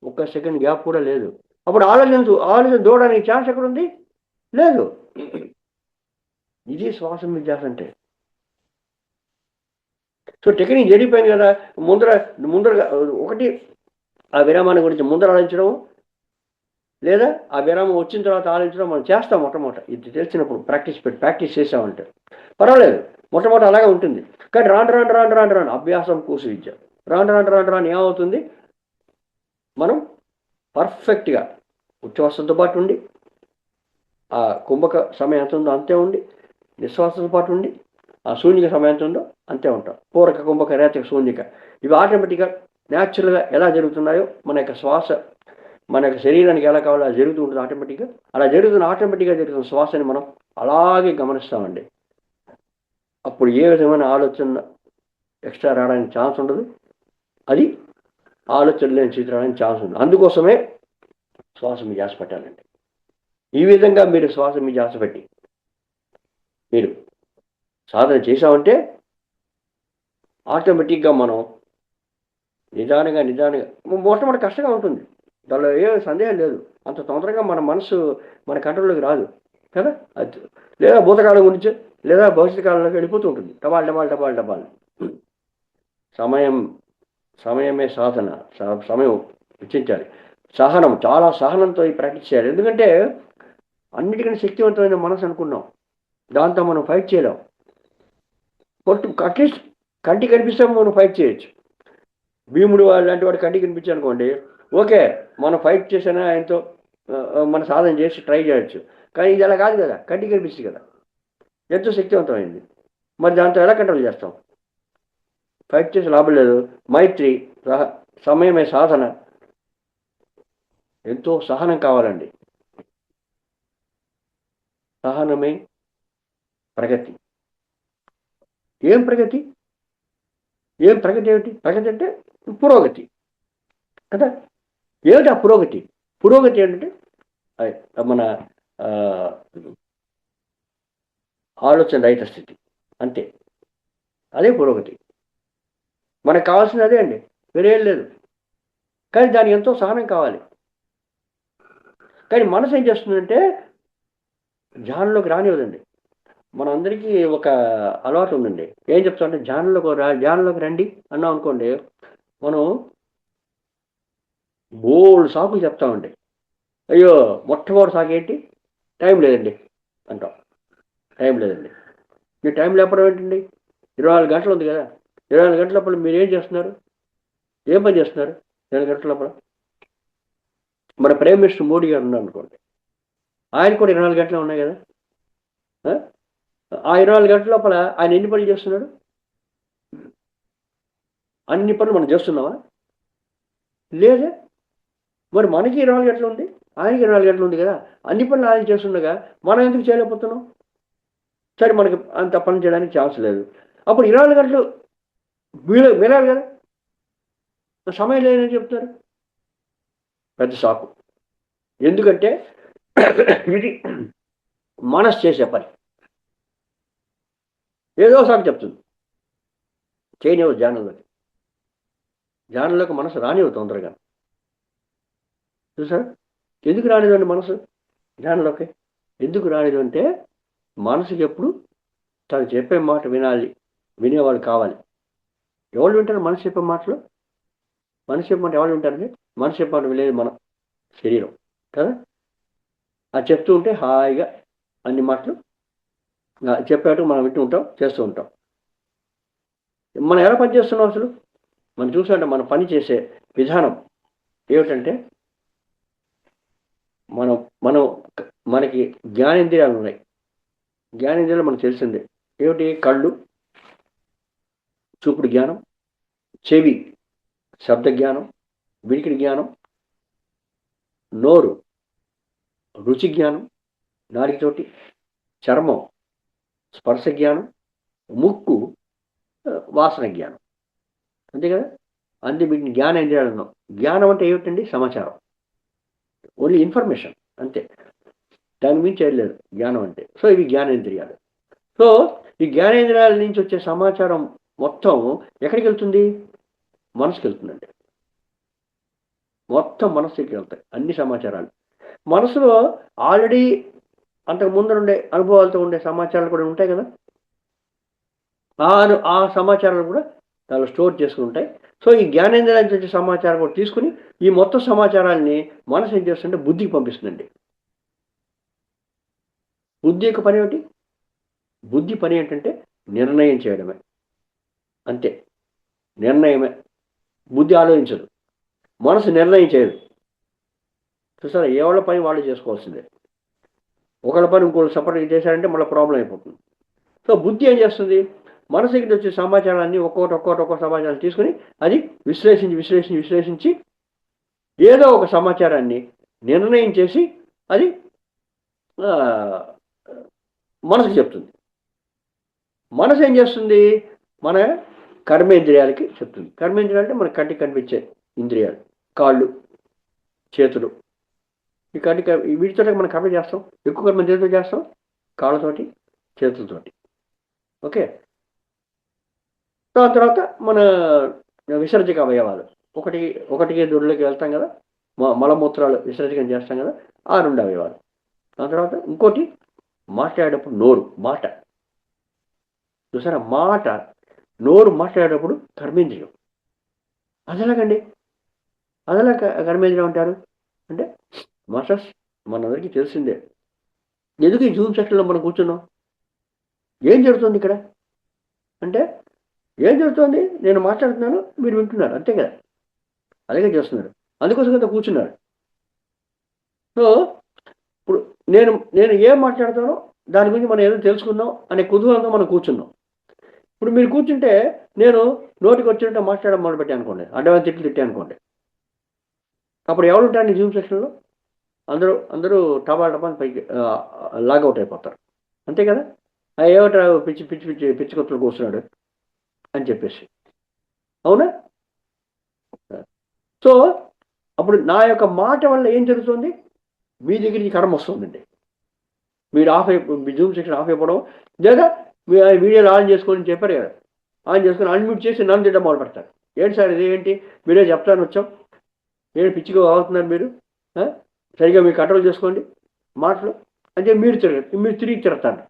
ఒక్క సెకండ్ గ్యాప్ కూడా లేదు. అప్పుడు ఆలోచన దూడడానికి ఛాన్స్ ఎక్కడుంది? లేదు. ఇది శ్వాస ధ్యాస అంటే. సో టెక్నిక్ జరిగిపోయింది కదా. ముందర ఒకటి ఆ విరామాన్ని గురించి ముందర ఆలోచించడం, లేదా ఆ విరామం వచ్చిన తర్వాత ఆలోచించడం మనం చేస్తాం. మొట్టమొదట ఇది తెలిసినప్పుడు ప్రాక్టీస్ చేసామంటే పర్వాలేదు, మొట్టమొదట అలాగే ఉంటుంది. కానీ రాను అభ్యాసం కూసు విద్య. రాను ఏమవుతుంది? మనం పర్ఫెక్ట్గా ఉచ్ఛ్వాసంతో పాటు ఉండి, ఆ కుంభక సమయం ఎంత ఉందో అంతే ఉండి, నిశ్వాసంతో పాటు ఉండి, ఆ శూన్యక సమయం ఎంత ఉందో అంతే ఉంటాం. పూరక కుంభక రేచక శూన్యక ఇవి ఆటోమేటిక్గా న్యాచురల్గా ఎలా జరుగుతున్నాయో మన యొక్క శ్వాస మన యొక్క శరీరానికి ఎలా కావాలో అది జరుగుతూ ఉంటుంది. ఆటోమేటిక్గా ఆటోమేటిక్గా జరుగుతున్న శ్వాసని మనం అలాగే గమనిస్తామండి. అప్పుడు ఏ విధమైన ఆలోచన ఎక్స్ట్రా రావడానికి ఛాన్స్ ఉండదు. అది ఆలోచన లేని స్థితి రావడానికి ఛాన్స్ ఉంది. అందుకోసమే శ్వాస మీ ధ్యాస పెట్టాలండి. ఈ విధంగా మీరు శ్వాస మీ ధ్యాస పెట్టి మీరు సాధన చేసామంటే ఆటోమేటిక్గా మనం నిదానంగా మొట్టమొదటి కష్టంగా ఉంటుంది, దానిలో ఏ సందేహం లేదు. అంత తొందరగా మన మనసు మన కంట్రోల్లోకి రాదు కదా. అది లేదా భూతకాలం గురించి లేదా భవిష్యత్ కాలంలోకి వెళ్ళిపోతూ ఉంటుంది. టపాల్. సమయమే సాధన. సమయం వెచ్చించాలి. చాలా సహనంతో ఈ ప్రాక్టీస్ చేయాలి. ఎందుకంటే అన్నిటికన్నా శక్తివంతమైన మనసు అనుకున్నాం, దాంతో మనం ఫైట్ చేయలేం. అట్లీస్ట్ కంటికి కనిపిస్తే మనం ఫైట్ చేయొచ్చు. భీముడు లాంటి వాడు కంటికి కనిపించాడు అనుకోండి, ఓకే, మనం ఫైట్ చేసినా ఆయనతో మన సాధన చేసి ట్రై చేయొచ్చు. కానీ ఇది అలా కాదు కదా, కంటికి కనిపిస్తుంది కదా, ఎంతో శక్తివంతమైంది. మరి దాంతో ఎలా కంట్రోల్ చేస్తాం? ఫైట్ చేసి లాభం లేదు. మైత్రి, సమయమే సాధన. ఎంతో సహనం కావాలండి. సహనమే ప్రగతి. ఏం ప్రగతి ఏమిటి? ప్రగతి అంటే పురోగతి కదా. ఏమిటి ఆ పురోగతి? పురోగతి ఏంటంటే మన ఆలోచన రహిత స్థితి, అంతే. అదే పురోగతి. మనకు కావాల్సింది అదే అండి, వేరేం లేదు. కానీ దానికి ఎంతో సహనం కావాలి. కానీ మనసు ఏం చేస్తుందంటే ధ్యానంలోకి రానివ్వదండి. మనందరికీ ఒక అలవాటు ఉందండి. ఏం చెప్తామంటే ధ్యానంలోకి రండి అన్నాం అనుకోండి, మనం బోల్డ్ సాకులు చెప్తామండి. అయ్యో, మొట్టమొదటి సాకు ఏంటి? టైం లేదండి అంటాం. టైం లేదండి. మీరు టైం లేకపోవడం ఏంటండి? 24 గంటలు ఉంది కదా. 24 గంటల లోపల మీరు ఏం చేస్తున్నారు? ఏం పని చేస్తున్నారు 24 గంటల లోపల? మన ప్రైమ్ మినిస్టర్ మోడీ గారు ఉన్నారు అనుకోండి, ఆయన కూడా 24 గంటలు ఉన్నాయి కదా. ఆ 24 గంటల లోపల ఆయన ఎన్ని పనులు చేస్తున్నాడు? అన్ని పనులు మనం చేస్తున్నావా? లేదే. మరి మనకి 24 గంటలు ఉంది, ఆయనకి 24 గంటలు ఉంది కదా. అన్ని పనులు ఆయన చేస్తుండగా మనం ఎందుకు చేయలేకపోతున్నాం? సరే, మనకి అంత పని చేయడానికి ఛాన్స్ లేదు. అప్పుడు 24 గంటలు వినాలి కదా, సమయం లేదని చెప్తారు. పెద్ద సాకు. ఎందుకంటే ఇది మనసు చేసే పని. ఏదో సాకు చెప్తుంది. చేయనివ్వదు ధ్యానంలోకి మనసు రానివ్వదు తొందరగా. చూసారా? ఎందుకు రానిదండి మనసు ధ్యానంలోకి? ఎందుకు రానిదు అంటే మనసుకి ఎప్పుడు తను చెప్పే మాట వినాలి, వినేవాళ్ళు కావాలి. ఎవరు వింటారు మనసు చెప్పే మాటలు? మనసు చెప్పే మాట ఎవరు వింటారండి? మనసు చెప్పే మాట వినేది మన శరీరం కదా. అది చెప్తూ ఉంటే హాయిగా అన్ని మాటలు చెప్పేట్టు మనం వింటూ ఉంటాం, చేస్తూ ఉంటాం. మనం ఎలా పని చేస్తున్నాం అసలు? మనం చూసామంటే మన పని చేసే విధానం ఏమిటంటే మనం మనం మనకి జ్ఞానేంద్రియాలు ఉన్నాయి. జ్ఞానేంద్రియాలు మనకు తెలిసిందే ఏమిటి? కళ్ళు చూపుడు జ్ఞానం, చెవి శబ్ద జ్ఞానం, వినికిడి జ్ఞానం, నోరు రుచి జ్ఞానం నాలుగుతోటి, చర్మం స్పర్శ జ్ఞానం, ముక్కు వాసన జ్ఞానం. అంతే కదా. అంతే వీటిని జ్ఞానేంద్రియాలు అన్నాం. జ్ఞానం అంటే ఏమిటండి? సమాచారం, ఓన్లీ ఇన్ఫర్మేషన్, అంతే. దాని మించి వెళ్ళలేదు జ్ఞానం అంటే. సో ఇవి జ్ఞానేంద్రియాలు. సో ఈ జ్ఞానేంద్రియాల నుంచి వచ్చే సమాచారం మొత్తం ఎక్కడికి వెళ్తుంది? మనసుకి వెళ్తుందండి. మొత్తం మనసుకి వెళ్తాయి అన్ని సమాచారాలు. మనసులో ఆల్రెడీ అంతకు ముందు ఉండే అనుభవాలతో ఉండే సమాచారాలు కూడా ఉంటాయి కదా. ఆ సమాచారాలు కూడా దానిలో స్టోర్ చేసుకుని ఉంటాయి. సో ఈ జ్ఞానేంద్రియాల నుంచి వచ్చే సమాచారం కూడా తీసుకుని ఈ మొత్తం సమాచారాన్ని మనసు ఏం చేస్తుంటే బుద్ధికి పంపిస్తుందండి. బుద్ధి యొక్క పని ఏమిటి? బుద్ధి పని ఏంటంటే నిర్ణయం చేయడమే, అంతే. నిర్ణయమే. బుద్ధి ఆలోచించదు, మనసు నిర్ణయం చేయదు. చూసారా? ఎవరి పని వాళ్ళు చేసుకోవాల్సిందే. ఒకళ్ళ పని ఇంకోళ్ళు సపరేట్గా చేశారంటే మళ్ళీ ప్రాబ్లం అయిపోతుంది. సో బుద్ధి ఏం చేస్తుంది? మనసుకి వచ్చే సమాచారాన్ని ఒక్కొక్క సమాచారం తీసుకుని అది విశ్లేషించి ఏదో ఒక సమాచారాన్ని నిర్ణయం చేసి అది మనసుకు చెప్తుంది. మనసు ఏం చేస్తుంది? మన కర్మేంద్రియాలకి చెప్తుంది. కర్మేంద్రియాలు అంటే మన కంటికి కనిపించే ఇంద్రియాలు, కాళ్ళు చేతులు. ఈ కంటికి వీటితో మనం కర్మ చేస్తాం. ఎక్కువ కర్మ దేనితో చేస్తాం? కాళ్ళతోటి, చేతులతోటి. ఓకే. దాని తర్వాత మన విసర్జక అవయవాలు ఒకటికి దొడ్లోకి వెళ్తాం కదా, మలమూత్రాలు విసర్జకం చేస్తాం కదా, ఆ 2 అవయవాలు. దాని తర్వాత ఇంకోటి మాట్లాడేటప్పుడు నోరు, మాట. చూసారా? మాట, నోరు మాట్లాడేటప్పుడు కర్మేంద్రియం. అదెలాగండి? అదెలా కర్మేంద్రియం అంటారు అంటే మాస్టర్స్ మనందరికీ తెలిసిందే. ఎందుకు ఈ జూమ్ సెషన్లో మనం కూర్చున్నాం? ఏం జరుగుతుంది ఇక్కడ అంటే ఏం జరుగుతుంది? నేను మాట్లాడుతున్నాను, మీరు వింటున్నారు, అంతే కదా. అలాగే చేస్తున్నారు, అందుకోసం కదా కూర్చున్నారు. సో ఇప్పుడు నేను ఏం మాట్లాడుతానో దాని గురించి మనం ఏదో తెలుసుకుందాం అనే కుతూహలంతో మనం కూర్చున్నాం. ఇప్పుడు మీరు కూర్చుంటే నేను నోటికి వచ్చినట్టు మాట్లాడడం మొదలుపెట్టాను అనుకోండి, అడ్డమైన తిట్టు అనుకోండి, అప్పుడు ఎవరు ఉంటారు జూమ్ సెషన్లో? అందరూ టపాని పైకి లాగౌట్ అయిపోతారు, అంతే కదా. ఏమిటా పిచ్చి కొత్తలు కూర్చున్నాడు అని చెప్పేసి, అవునా? సో అప్పుడు నా యొక్క మాట వల్ల ఏం జరుగుతుంది? మీ దగ్గరికి కర్మ వస్తుందండి. మీరు జూమ్ సెక్షన్ ఆఫ్ అయిపోవడం, లేదా మీ వీడియోలు ఆన్ చేసుకొని చెప్పారు కదా, ఆన్ చేసుకొని అన్మ్యూట్ చేసి నన్ను తిట్టడం మొదలు పెడతారు. ఏంటి సార్ ఇది? ఏంటి మీరే చెప్తాను వచ్చాం, ఏంటి పిచ్చిగా అవుతున్నారు మీరు, సరిగా మీరు కంట్రోల్ చేసుకోండి మాటలు అంటే మీరు తిరిగి తిడతారు,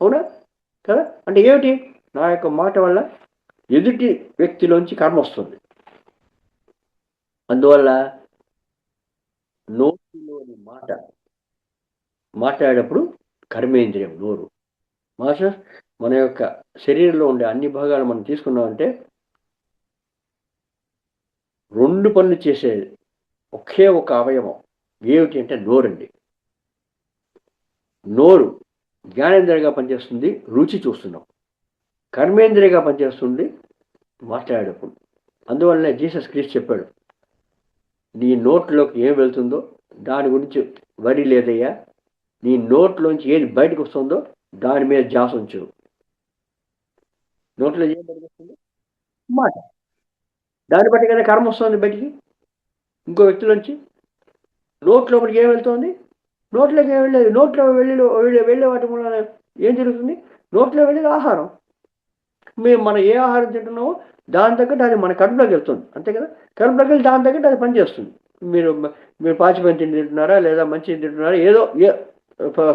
అవునా కదా. అంటే ఏమిటి? నా యొక్క మాట వల్ల ఎదుటి వ్యక్తిలోంచి కర్మ వస్తుంది. అందువల్ల నోటిలోని మాట మాట్లాడేటప్పుడు కర్మేంద్రియం నోరు. మాస్టర్ మన యొక్క శరీరంలో ఉండే అన్ని భాగాలు మనం తీసుకున్నామంటే 2 పనులు చేసేది ఒకే ఒక అవయవం ఏమిటి అంటే నోరండి. నోరు జ్ఞానేంద్రియంగా పనిచేస్తుంది, రుచి చూస్తున్నాం. కర్మేంద్రియంగా పనిచేస్తుంది మాట్లాడేటప్పుడు. అందువల్లనే జీసస్ క్రీస్తు చెప్పాడు, నీ నోట్లోకి ఏం వెళ్తుందో దాని గురించి వరి లేదయ్యా, నీ నోట్లోంచి ఏది బయటకు వస్తుందో దాని మీద ధ్యాస ఉంచు. నోట్లో ఏం బయటకు వస్తుంది? మాట. దాన్ని బట్టి కదా కర్మ వస్తుంది బయటికి ఇంకో వ్యక్తిలోంచి. నోట్లోపలికి ఏం వెళ్తుంది? నోట్లోకి ఏం వెళ్ళలేదు. నోట్లో వెళ్ళే వాటి వల్ల ఏం జరుగుతుంది? నోట్లో వెళ్ళేది ఆహారం. మేము మనం ఏ ఆహారం తింటున్నామో దాని తగ్గట్టు అది మన కడుపులోకి వెళ్తుంది, అంతే కదా. కడుపులోకి వెళ్ళి దాని తగ్గట్టు అది పనిచేస్తుంది. మీరు మీరు పాచిపోయిన తిండి తింటున్నారా, లేదా మంచి తింటున్నారా, ఏదో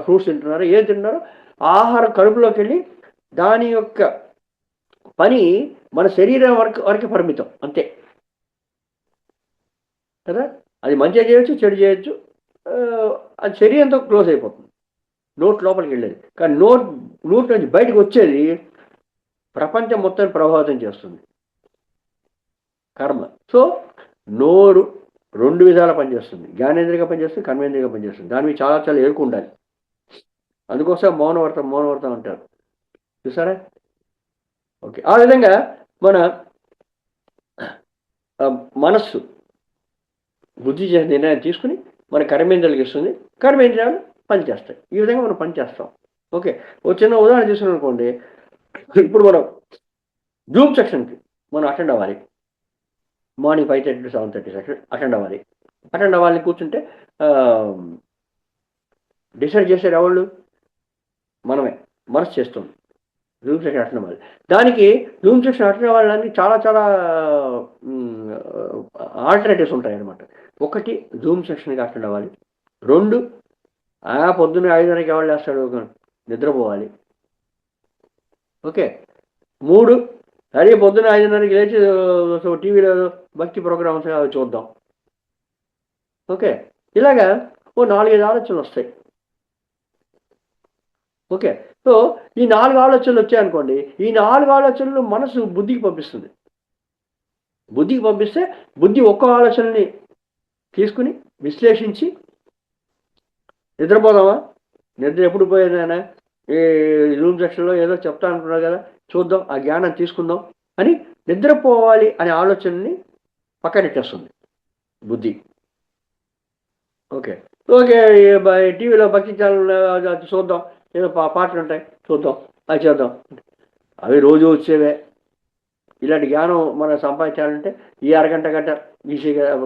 ఫ్రూట్స్ తింటున్నారా, ఏది తింటున్నారో ఆహారం కడుపులోకి వెళ్ళి దాని యొక్క పని మన శరీరం వరకు పరిమితం, అంతే కదా. అది మంచిగా చేయొచ్చు, చెడు చేయొచ్చు, అది శరీరంతో క్లోజ్ అయిపోతుంది, నోట్ లోపలికి వెళ్ళేది. కానీ నోట్ నుంచి బయటకు వచ్చేది ప్రపంచం మొత్తాన్ని ప్రభావితం చేస్తుంది కర్మ. సో నోరు రెండు విధాల పనిచేస్తుంది, జ్ఞానేంద్రియంగా పనిచేస్తుంది, కర్మేంద్రియంగా పనిచేస్తుంది. దాని మీద చాలా చాలా ఎరుకు ఉండాలి. అందుకోసం మౌనవర్తం అంటారు, చూసారా. ఓకే, ఆ విధంగా మన మనస్సు బుద్ధి చేసే నిర్ణయం తీసుకుని మన కర్మేంద్రియాలకు ఇస్తుంది, కర్మేంద్రియాలు పనిచేస్తాయి. ఈ విధంగా మనం పనిచేస్తాం. ఓకే, ఒక చిన్న ఉదాహరణ తీసుకున్నాం అనుకోండి. ఇప్పుడు మనం జూమ్ సెక్షన్కి మనం అటెండ్ అవ్వాలి, మార్నింగ్ 5:30 to 7:30 సెక్షన్ అటెండ్ అవ్వాలి. కూర్చుంటే డిసైడ్ చేసేది ఎవళ్ళు? మనమే, మనసు చేస్తుంది జూమ్ సెక్షన్ అటెండ్ అవ్వాలి. దానికి జూమ్ సెక్షన్ అటెండ్ అవ్వాలని చాలా చాలా ఆల్టర్నేటివ్స్ ఉంటాయి అన్నమాట. ఒకటి, జూమ్ సెక్షన్కి అటెండ్ అవ్వాలి. 2, పొద్దున్న 5:30కి ఎవరు లేస్తాడు, నిద్రపోవాలి. ఓకే. 3, అదే పొద్దున్న 5:30కి లేచి టీవీలో భక్తి ప్రోగ్రామ్స్ అవి చూద్దాం. ఓకే, ఇలాగా ఓ 4-5 ఆలోచనలు వస్తాయి. ఓకే, సో ఈ 4 ఆలోచనలు వచ్చాయనుకోండి, ఈ 4 ఆలోచనలు మనసు బుద్ధికి పంపిస్తుంది. బుద్ధికి పంపిస్తే బుద్ధి ఒక్కో ఆలోచనని తీసుకుని విశ్లేషించి, నిద్రపోదామా, నిద్ర ఎప్పుడు పోయేదైనా ఈ రూమ్ సెక్షన్లో ఏదో చెప్తా అనుకున్నారు కదా, చూద్దాం, ఆ జ్ఞానం తీసుకుందాం అని నిద్రపోవాలి అనే ఆలోచనని పక్కనెట్టేస్తుంది బుద్ధి. ఓకే ఓకే, టీవీలో భక్తి ఛానల్ చూద్దాం, ఏదో పాటలు ఉంటాయి చూద్దాం, అది చేద్దాం. అవి రోజు వచ్చేవే. ఇలాంటి జ్ఞానం మనం సంపాదించాలంటే ఈ అరగంట గంట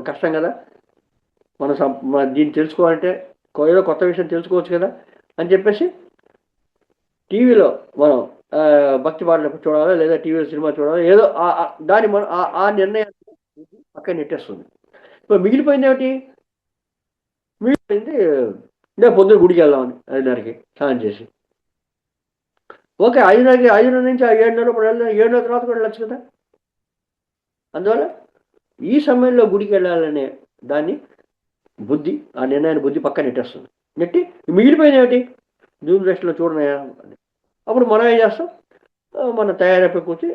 కష్టం కదా. మనం దీన్ని తెలుసుకోవాలంటే ఏదో కొత్త విషయం తెలుసుకోవచ్చు కదా అని చెప్పేసి టీవీలో మనం భక్తి పాటలు చూడాలి, లేదా టీవీలో సినిమా చూడాలి, ఏదో దాన్ని మనం ఆ నిర్ణయాన్ని పక్కన నెట్టేస్తుంది. ఇప్పుడు మిగిలిపోయింది ఏమిటి? మిగిలిపోయింది నేను పొద్దున్న గుడికి వెళ్దామని 5:30కి స్నానం చేసి. ఓకే, 5:30 నుంచి 7:30 ఇప్పుడు వెళ్దాం, 7:30 తర్వాత కూడా వెళ్ళచ్చు కదా. అందువల్ల ఈ సమయంలో గుడికి వెళ్ళాలనే దాన్ని బుద్ధి, ఆ నిర్ణయాన్ని బుద్ధి పక్కన నెట్టేస్తుంది. నెట్టి మిగిలిపోయింది ఏమిటి? జూమ్ రెస్ట్లో చూడనయా. అప్పుడు మనం ఏం చేస్తాం, మన తయారైపోయి కూర్చి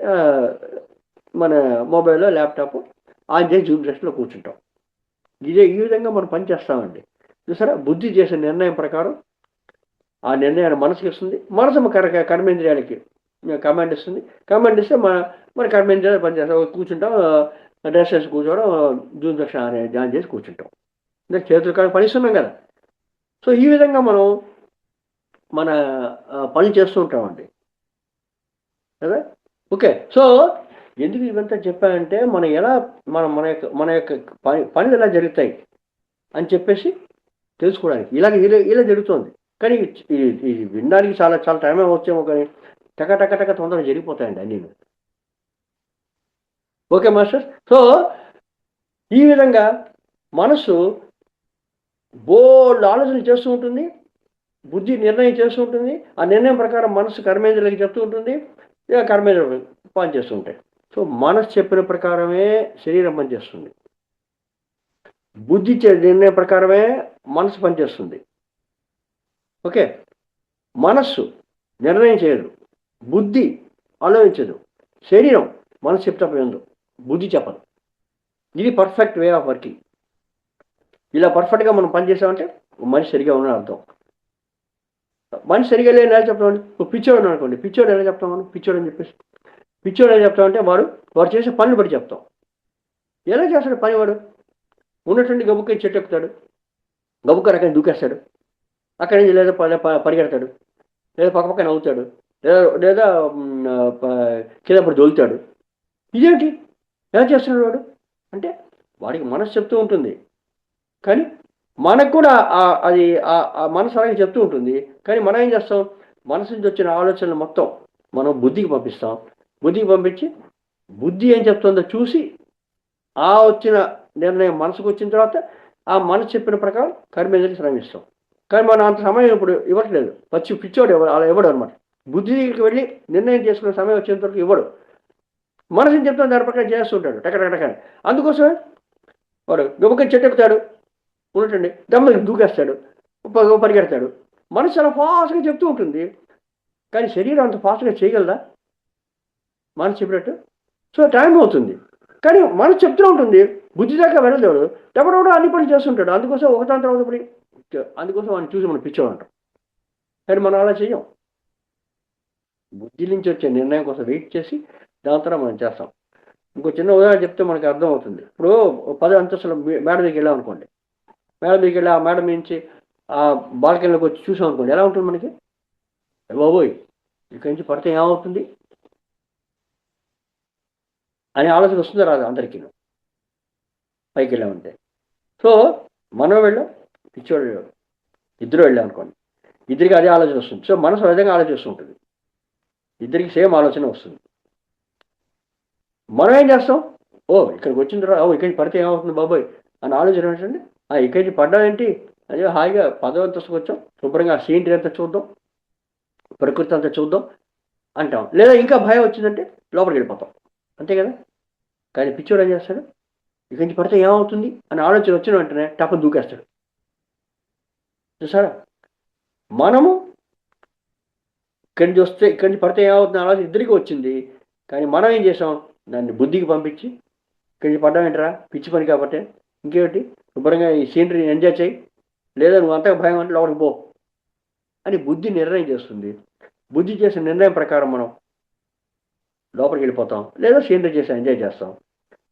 మన మొబైల్లో ల్యాప్టాప్ ఆన్ చేసి జూమ్ రెస్ట్లో కూర్చుంటాం. ఈ విధంగా మనం పని చేస్తామండి. చూసారా, బుద్ధి చేసే నిర్ణయం ప్రకారం ఆ నిర్ణయాన్ని మనసుకి ఇస్తుంది, మనసు కర్మేంద్రియాలకి కమాండ్ ఇస్తుంది. కమాండ్ ఇస్తే మన కర్మేంద్రియాలు పనిచేస్తాం. కూర్చుంటాం, డ్రెస్ వేసి కూర్చోవడం, జూమ్ సెక్షన్ అనే జాయిన్ చేసి కూర్చుంటాం. చేతులు కాడ పనిస్తున్నాం కదా. సో ఈ విధంగా మనం మన పని చేస్తూ ఉంటామండి కదా. ఓకే, సో ఎందుకు ఇవంతా చెప్పానంటే మనం ఎలా మన యొక్క పనులు ఎలా జరుగుతాయి అని చెప్పేసి తెలుసుకోవడానికి. ఇలా జరుగుతుంది. కానీ ఇది వినడానికి చాలా చాలా టైం వచ్చేమో, కానీ టక తొందరగా జరిగిపోతాయండి అన్నీ. Okay master. సో ఈ విధంగా మనసు బోల్డ్ ఆలోచనలు చేస్తూ ఉంటుంది, బుద్ధి నిర్ణయం చేస్తూ ఉంటుంది. ఆ నిర్ణయం ప్రకారం మనసు కర్మేంద్రియాలకి చెప్తూ ఉంటుంది, కర్మేంద్రియాలు పనిచేస్తూ ఉంటాయి. సో మనసు చెప్పిన ప్రకారమే శరీరం పనిచేస్తుంది, బుద్ధి నిర్ణయం ప్రకారమే మనసు పనిచేస్తుంది. ఓకే, మనస్సు నిర్ణయం చేయదు, బుద్ధి ఆలోచించదు, శరీరం మనసు చెప్తా పోయిందో బుద్ధి చెప్పదు. ఇది పర్ఫెక్ట్ వే ఆఫ్ వర్కింగ్. ఇలా పర్ఫెక్ట్గా మనం పనిచేసామంటే మనిషి సరిగా ఉన్న అర్థం. మనిషి సరిగా లేని ఎలా చెప్తామండి? పిచ్చోడు అనుకోండి, పిచ్చోడు ఎలా చెప్తామని? పిచ్చోడు అని చెప్పేసి పిచ్చోడు ఎలా చెప్తామంటే వాడు చేసే పనులు బట్టి చెప్తాం. ఎలా చేస్తాడు పని? వాడు ఉన్నటువంటి గబుక్క చెట్టు ఎక్కుతాడు, గబుక్క రకాన్ని దూకేస్తాడు, అక్కడి నుంచి లేదా పరిగెడతాడు, లేదా పక్కపక్క నవ్వుతాడు, లేదా కింద పడి దొలుతాడు. ఇదేంటి ఎలా చేస్తున్నాడు వాడు అంటే వాడికి మనసు చెప్తూ ఉంటుంది, కానీ మనకు కూడా అది మనసు అలాగే చెప్తూ ఉంటుంది. కానీ మనం ఏం చేస్తాం? మనసు నుంచి వచ్చిన ఆలోచనలు మొత్తం మనం బుద్ధికి పంపిస్తాం. బుద్ధికి పంపించి బుద్ధి ఏం చెప్తుందో చూసి ఆ వచ్చిన నిర్ణయం మనసుకు వచ్చిన తర్వాత ఆ మనసు చెప్పిన ప్రకారం కర్మేంద్రియ శ్రమిస్తాం. కానీ మనం అంత సమయం ఇప్పుడు ఇవ్వట్లేదు. పిచ్చోడు అలా ఇవ్వడు అనమాట. బుద్ధికి వెళ్ళి నిర్ణయం చేసుకునే సమయం వచ్చేంత వరకు ఇవ్వడు. మనసుని చెప్తాను దాని ప్రకారం చేస్తుంటాడు టకటకటకని. అందుకోసమే వాడు గబుక్కని చెట్టు ఎక్కుతాడు ఉన్నట్టండి, దమ్మకి దూకేస్తాడు, పరిగెడతాడు. మనసు చాలా ఫాస్ట్గా చెప్తూ ఉంటుంది, కానీ శరీరం అంత ఫాస్ట్గా చేయగలదా మనసు చెప్పినట్టు? సో టైం అవుతుంది, కానీ మనసు చెప్తూ ఉంటుంది, బుద్ధి దాకా వెళ్ళలేడు. ఎవడెవడో అన్ని పనులు చేస్తుంటాడు. అందుకోసం ఒకదాని తర్వాత పడి అందుకోసం వాడిని చూసి మనం పిచ్చోడు అంటాం. కానీ మనం అలా చెయ్యం. బుద్ధి నుంచి వచ్చే నిర్ణయం కోసం వెయిట్ చేసి దాని తర్వాత మనం చేస్తాం. ఇంకో చిన్న ఉదాహరణ చెప్తే మనకి అర్థం అవుతుంది. ఇప్పుడు 10 అంతస్తుల మేడ దగ్గరికి వెళ్ళాం అనుకోండి. మేడ దగ్గరికి వెళ్ళి ఆ మేడ నుంచి ఆ బాల్కనీలోకి వచ్చి చూసాం అనుకోండి, ఎలా ఉంటుంది మనకి? బాబోయ్ ఇక్కడి నుంచి పడితే ఏమవుతుంది అనే ఆలోచన వస్తుందో రాదు అందరికీ పైకి వెళ్ళామంటే. సో మనం వెళ్ళాం, పిచ్చోడు వెళ్ళాం, ఇద్దరు వెళ్ళాం అనుకోండి, ఇద్దరికి అదే ఆలోచన వస్తుంది. సో మనసు విధంగా ఆలోచిస్తుంటుంది, ఇద్దరికి సేమ్ ఆలోచన వస్తుంది. మనం ఏం చేస్తాం? ఇక్కడికి వచ్చిన తర్వాత ఇక్కడి నుంచి పడితే ఏమవుతుంది బాబోయ్ అని ఆలోచన ఏంటండి, ఇక్కడి నుంచి పడ్డా ఏంటి, అదే హాయిగా 10వ అంతస్తుకు వచ్చాం, శుభ్రంగా సీనరీ అంతా చూద్దాం, ప్రకృతి అంతా చూద్దాం అంటాం. లేదా ఇంకా భయం వచ్చిందంటే లోపలికి వెళ్ళిపోతాం, అంతే కదా. కానీ పిచ్చోడు ఏం చేస్తాడు, ఇక్కడి నుంచి పడితే ఏమవుతుంది అని ఆలోచన వచ్చిన వెంటనే టప్పని దూకేస్తాడు. చూసారా, మనము ఇక్కడి నుంచి వస్తే ఇక్కడి నుంచి పడితే ఏమవుతుంది ఆలోచన ఇద్దరికి వచ్చింది, కానీ మనం ఏం చేసాం, దాన్ని బుద్ధికి పంపించి ఇక్కడి నుంచి పడ్డామేంటరా పిచ్చి పని కాబట్టి ఇంకేమిటి శుభ్రంగా ఈ సీనరీని ఎంజాయ్ చేయి, లేదా నువ్వు అంతగా భయం అంటే లోపలికి పో అని బుద్ధి నిర్ణయం చేస్తుంది. బుద్ధి చేసిన నిర్ణయం ప్రకారం మనం లోపలికి వెళ్ళిపోతాం, లేదా సీనరీ చేసి ఎంజాయ్ చేస్తాం.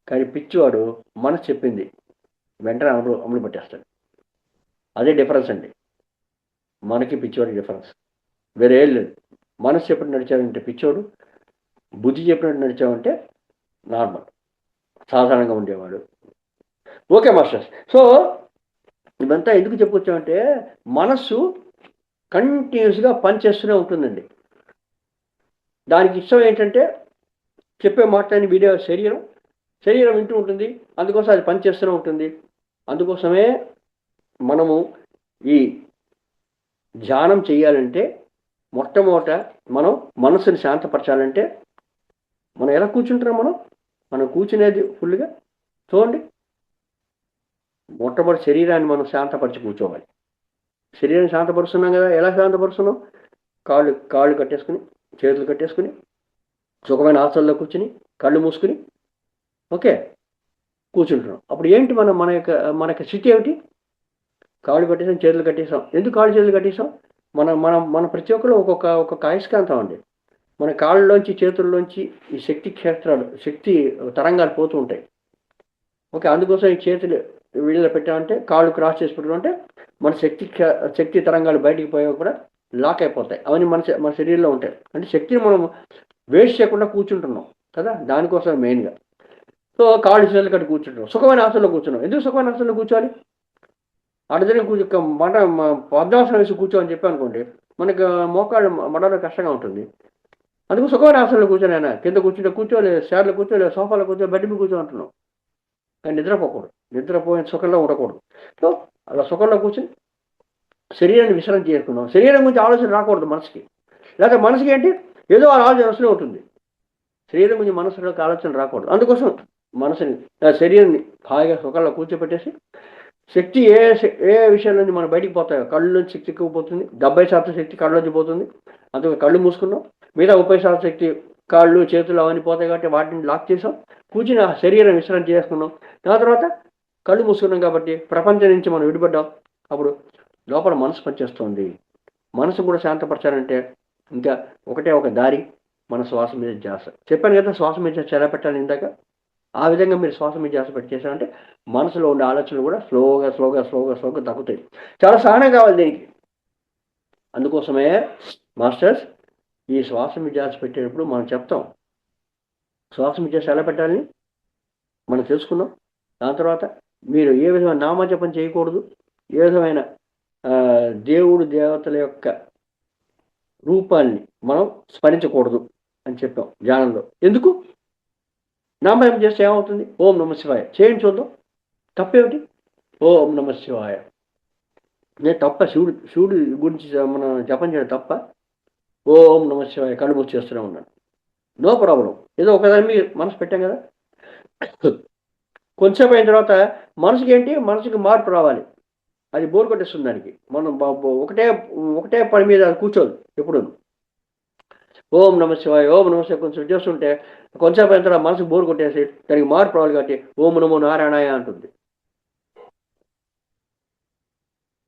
కానీ పిచ్చివాడు మనసు చెప్పింది వెంటనే అమలు పట్టేస్తాడు. అదే డిఫరెన్స్ అండి, మనకి పిచ్చివాడికి డిఫరెన్స్ వేరే ఏం లేదు. మనసు చెప్పినట్టు నడిచాడంటే పిచ్చోడు, బుద్ధి చెప్పినట్టు నడిచామంటే నార్మల్ సాధారణంగా ఉండేవాడు. Okay masters. సో ఇదంతా ఎందుకు చెప్పుకొచ్చామంటే మనస్సు కంటిన్యూస్గా పనిచేస్తూనే ఉంటుందండి. దానికి ఇష్టం ఏంటంటే చెప్పే మాట్లాడిన వీడియో శరీరం వింటూ ఉంటుంది, అందుకోసం అది పనిచేస్తూనే ఉంటుంది. అందుకోసమే మనము ఈ ధ్యానం చేయాలంటే మొట్టమొదట మనం మనసుని శాంతపరచాలంటే మనం ఎలా కూర్చుంటున్నాం, మనం కూర్చునేది ఫుల్గా చూడండి. మొట్టమొదటి శరీరాన్ని మనం శాంతపరిచి కూర్చోవాలి. శరీరాన్ని శాంతపరుస్తున్నాం కదా, ఎలా శాంతపరుస్తున్నాం? కాళ్ళు కట్టేసుకుని, చేతులు కట్టేసుకుని, సుఖమైన ఆసనలో కూర్చుని, కళ్ళు మూసుకుని ఓకే కూర్చుంటున్నాం. అప్పుడు ఏంటి మన యొక్క స్థితి ఏమిటి? కాళ్ళు కట్టేసాం, చేతులు కట్టేసాం. ఎందుకు కాళ్ళు చేతులు కట్టేసాం? మన ప్రతి ఒక్కరు ఒక్కొక్క అయస్కాంతం అండి. మన కాళ్ళలోంచి చేతుల్లోంచి ఈ శక్తి తరంగాలు పోతూ ఉంటాయి. ఓకే, అందుకోసం ఈ చేతులు వీళ్ళలో పెట్టామంటే, కాళ్ళు క్రాస్ చేసి పెట్టుకుంటే మన శక్తి తరంగాలు బయటికి పోయా కూడా లాక్ అయిపోతాయి. అవన్నీ మన శరీరంలో ఉంటాయి. అంటే శక్తిని మనం వేస్ట్ చేయకుండా కూర్చుంటున్నాం కదా, దానికోసం మెయిన్గా. సో కాళ్ళు చేతులు కట్టి కూర్చుంటున్నాం, సుఖమైన ఆసనలో కూర్చున్నాం. ఎందుకు సుఖమైన ఆసనలో కూర్చోవాలి? అడదనే పద్మాసనం వేసి కూర్చోని చెప్పి అనుకోండి, మనకు మోకాళ్ళు మడలో కష్టంగా ఉంటుంది. అందుకు సుఖమైన ఆసనలో కూర్చొని అయినా కింద కూర్చోలే, షేర్లో కూర్చోలే, సోఫాలో బెడ్ మీద కూర్చో అంటున్నాం. కానీ నిద్రపోకూడదు, నిద్రపోయిన సుఖంలో ఉండకూడదు. సో అలా సుఖంలో కూర్చొని శరీరాన్ని విశ్రాంతి చేసుకున్నాం. శరీరం గురించి ఆలోచన రాకూడదు మనసుకి. లేకపోతే మనసుకి ఏంటి ఏదో ఆలోచన వస్తూనే ఉంటుంది, శరీరం గురించి మనసులోకి ఆలోచన రాకూడదు. అందుకోసం మనసుని శరీరాన్ని హాయిగా సుఖంలో కూర్చోపెట్టేసి, శక్తి ఏ విషయం నుంచి మనం బయటికి పోతాయో, కళ్ళు నుంచి శక్తి ఎక్కువ పోతుంది, 70% శక్తి కళ్ళలోంచి పోతుంది. అందుకే కళ్ళు మూసుకున్నాం. మిగతా 30% శక్తి కాళ్ళు చేతులు అవన్నీ పోతాయి కాబట్టి వాటిని లాక్ చేసాం. కూర్చుని ఆ శరీరం విశ్రాంతి చేసుకున్నాం. దాని తర్వాత కళ్ళు మూసుకున్నాం కాబట్టి ప్రపంచం నుంచి మనం విడిపడ్డాం. అప్పుడు లోపల మనసు పనిచేస్తుంది. మనసు కూడా శాంతపరచాలంటే ఇంకా ఒక దారి, మన శ్వాస మీద ధ్యాస. చెప్పాను కదా, శ్వాస మీద ధ్యాస ఎలా పెట్టాలి ఇందాక. ఆ విధంగా మీరు శ్వాస మీద ధ్యాస పెట్టి చేశారంటే మనసులో ఉండే ఆలోచనలు కూడా స్లోగా తగ్గుతాయి. చాలా సహనం కావాలి దీనికి. అందుకోసమే మాస్టర్స్ ఈ శ్వాస మీద ధ్యాస పెట్టేటప్పుడు మనం చెప్తాం, శ్వాస మీద ధ్యాస ఎలా పెట్టాలని మనం తెలుసుకున్నాం. దాని తర్వాత మీరు ఏ విధమైన నామజపం చేయకూడదు, ఏ విధమైన దేవుడు దేవతల యొక్క రూపాన్ని మనం స్మరించకూడదు. అని చెప్పాం ధ్యానంలో. ఎందుకు? నామజపం చేస్తే ఏమవుతుంది? ఓం నమ శివాయ చేయండి చూద్దాం. తప్పేమిటి? ఓం నమ శివాయ. నేను తప్ప శివుడు గురించి మనం జపం చేయడం తప్ప? ఓం నమ శివాయ కళ్ళు మూసి చేస్తూనే ఉన్నాను. No problem. ఏదో ఒకదాని మీద మనసు పెట్టాం కదా. కొంచెంసేపు అయిన తర్వాత మనసుకి ఏంటి? మనసుకి మార్పు రావాలి. అది బోర్ కొట్టేస్తుంది దానికి. మనం ఒకటే ఒకటే పని మీద కూర్చోదు ఎప్పుడు. ఓం నమ శివాయ ఓం నమ శివాయ కొంచెం చేస్తుంటే కొంచెంసేపు అయిన తర్వాత మనసుకు బోర్ కొట్టేసి దానికి మార్పు రావాలి కాబట్టి ఓం నమో నారాయణాయ అంటుంది.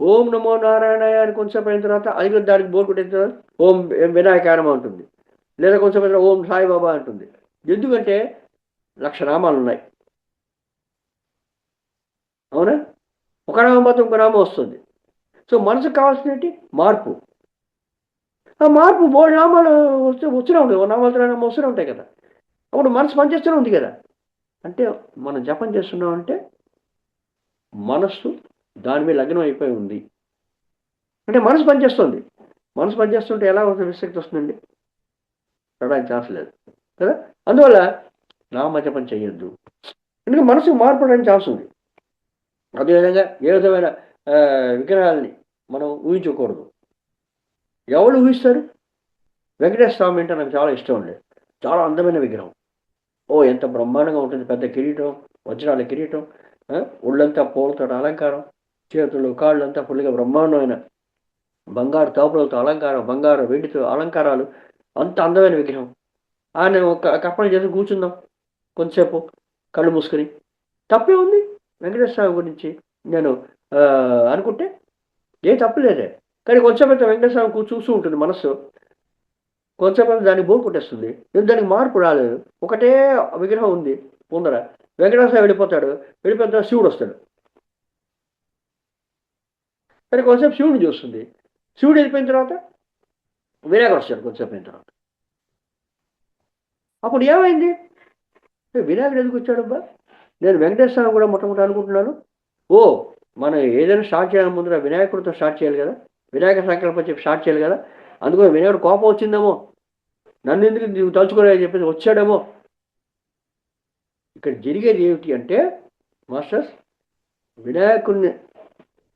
ఓం నమో నారాయణాయ అని కొంచెంసేపు అయిన తర్వాత అది దానికి బోర్ కొట్టేసిన తర్వాత ఓం వినాయకాయనమ అంటుంది. లేదా కొంచెం అయిన ఓం సాయిబాబా అంటుంది. ఎందుకంటే 1,00,000 నామాలు ఉన్నాయి. అవునా? ఒక నామం మాత్రం ఇంకో నామం వస్తుంది. సో మనసుకు కావాల్సినటి మార్పు. ఆ మార్పు 3 నామాలు వస్తూనే ఉంటాయి. ఓ నామాలు 3 నామాలు వస్తూనే ఉంటాయి కదా. అప్పుడు మనసు పనిచేస్తూనే ఉంది కదా. అంటే మనం జపం చేస్తున్నామంటే మనస్సు దాని మీద లగ్నం అయిపోయి ఉంది. అంటే మనసు పనిచేస్తుంది. మనసు పనిచేస్తుంటే ఎలా విశక్తి వస్తుందండి? రావడానికి ఛాన్స్ లేదు కదా. అందువల్ల నామజపం చేయొద్దు. ఎందుకంటే మనసుకు మార్పడానికి ఛాన్స్ ఉంది. అదేవిధంగా ఏ విధమైన విగ్రహాలని మనం ఊహించకూడదు. ఎవరు ఊహిస్తారు? వెంకటేశ్వర స్వామి అంటే నాకు చాలా ఇష్టం ఉండేది. చాలా అందమైన విగ్రహం. ఎంత బ్రహ్మాండంగా ఉంటుంది. పెద్ద కిరీటం, వజ్రాల కిరీటం, ఒళ్ళంతా పూలతో అలంకారం, చేతులు కాళ్ళు అంతా ఫుల్గా బ్రహ్మాండమైన బంగారు తోపులతో అలంకారం, బంగారు వెండితో అలంకారాలు, అంత అందమైన విగ్రహం. ఆయన ఒక కప్పన చేసి కూర్చుందాం కొంతసేపు కళ్ళు మూసుకొని. తప్పే ఉంది వెంకటేశ్వర స్వామి గురించి నేను అనుకుంటే ఏం తప్పలేదే. కానీ కొంచెంసేపు వెంకటేశ్వర స్వామి చూస్తూ ఉంటుంది మనస్సు. కొంచెంసేపు దానికి బోర్ కొట్టేస్తుంది. దానికి మార్పు రాలేదు. ఒకటే విగ్రహం ఉంది ముందర. వెంకటేశ్వర స్వామి వెళ్ళిపోతాడు. వెళ్ళిపోయిన తర్వాత శివుడు వస్తాడు. కానీ కొంచెంసేపు శివుడిని చూస్తుంది. శివుడు వెళ్ళిపోయిన తర్వాత వినాయకుడు వస్తాడు కొంచెంసేపు అయిన తర్వాత. అప్పుడు ఏమైంది? వినాయకుడు ఎందుకు వచ్చాడబ్బా? నేను వెంకటేశ్వర స్వామి కూడా మొట్టమొదటి అనుకుంటున్నాను. మనం ఏదైనా స్టార్ట్ చేయాలని ముందర వినాయకుడితో స్టార్ట్ చేయాలి కదా. వినాయక సంకల్పం చెప్పి స్టార్ట్ చేయాలి కదా. అందుకని వినాయకుడు కోపం వచ్చిందేమో, నన్ను ఎందుకు నువ్వు తలుచుకోలేదని చెప్పేసి వచ్చాడేమో. ఇక్కడ జరిగేది ఏమిటి అంటే మాస్టర్స్,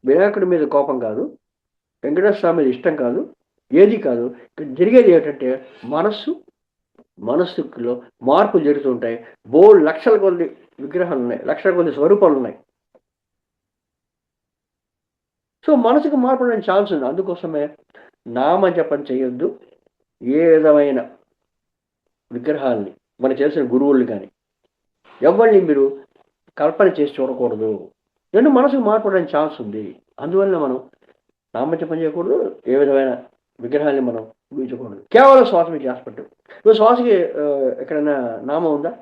వినాయకుడి మీద కోపం కాదు, వెంకటేశ్వర స్వామి మీద ఇష్టం కాదు, ఏది కాదు. ఇక్కడ జరిగేది ఏమిటంటే మనస్సులో మార్పులు జరుగుతుంటాయి. బోల్డ్ లక్షల కొద్ది విగ్రహాలు ఉన్నాయి, లక్షల కొద్ది స్వరూపాలు ఉన్నాయి. సో మనసుకు మార్పు అనేది ఛాన్స్ ఉంది. అందుకోసమే నామజపం చేయొద్దు. ఏ విధమైన విగ్రహాలని మనకు చేసిన గురువుల్ని కానీ ఎవరిని మీరు కల్పన చేసి చూడకూడదు. ఎందుకు మనసుకు మార్పు అనేది ఛాన్స్ ఉంది. అందువల్ల మనం నామజపం చేయకూడదు. ఏ విధమైన విగ్రహాన్ని మనం ఊహించకూడదు. కేవలం శ్వాస మీద ధ్యాస పెట్టు. ఇప్పుడు శ్వాసకి ఎక్కడైనా నామం ఉందా?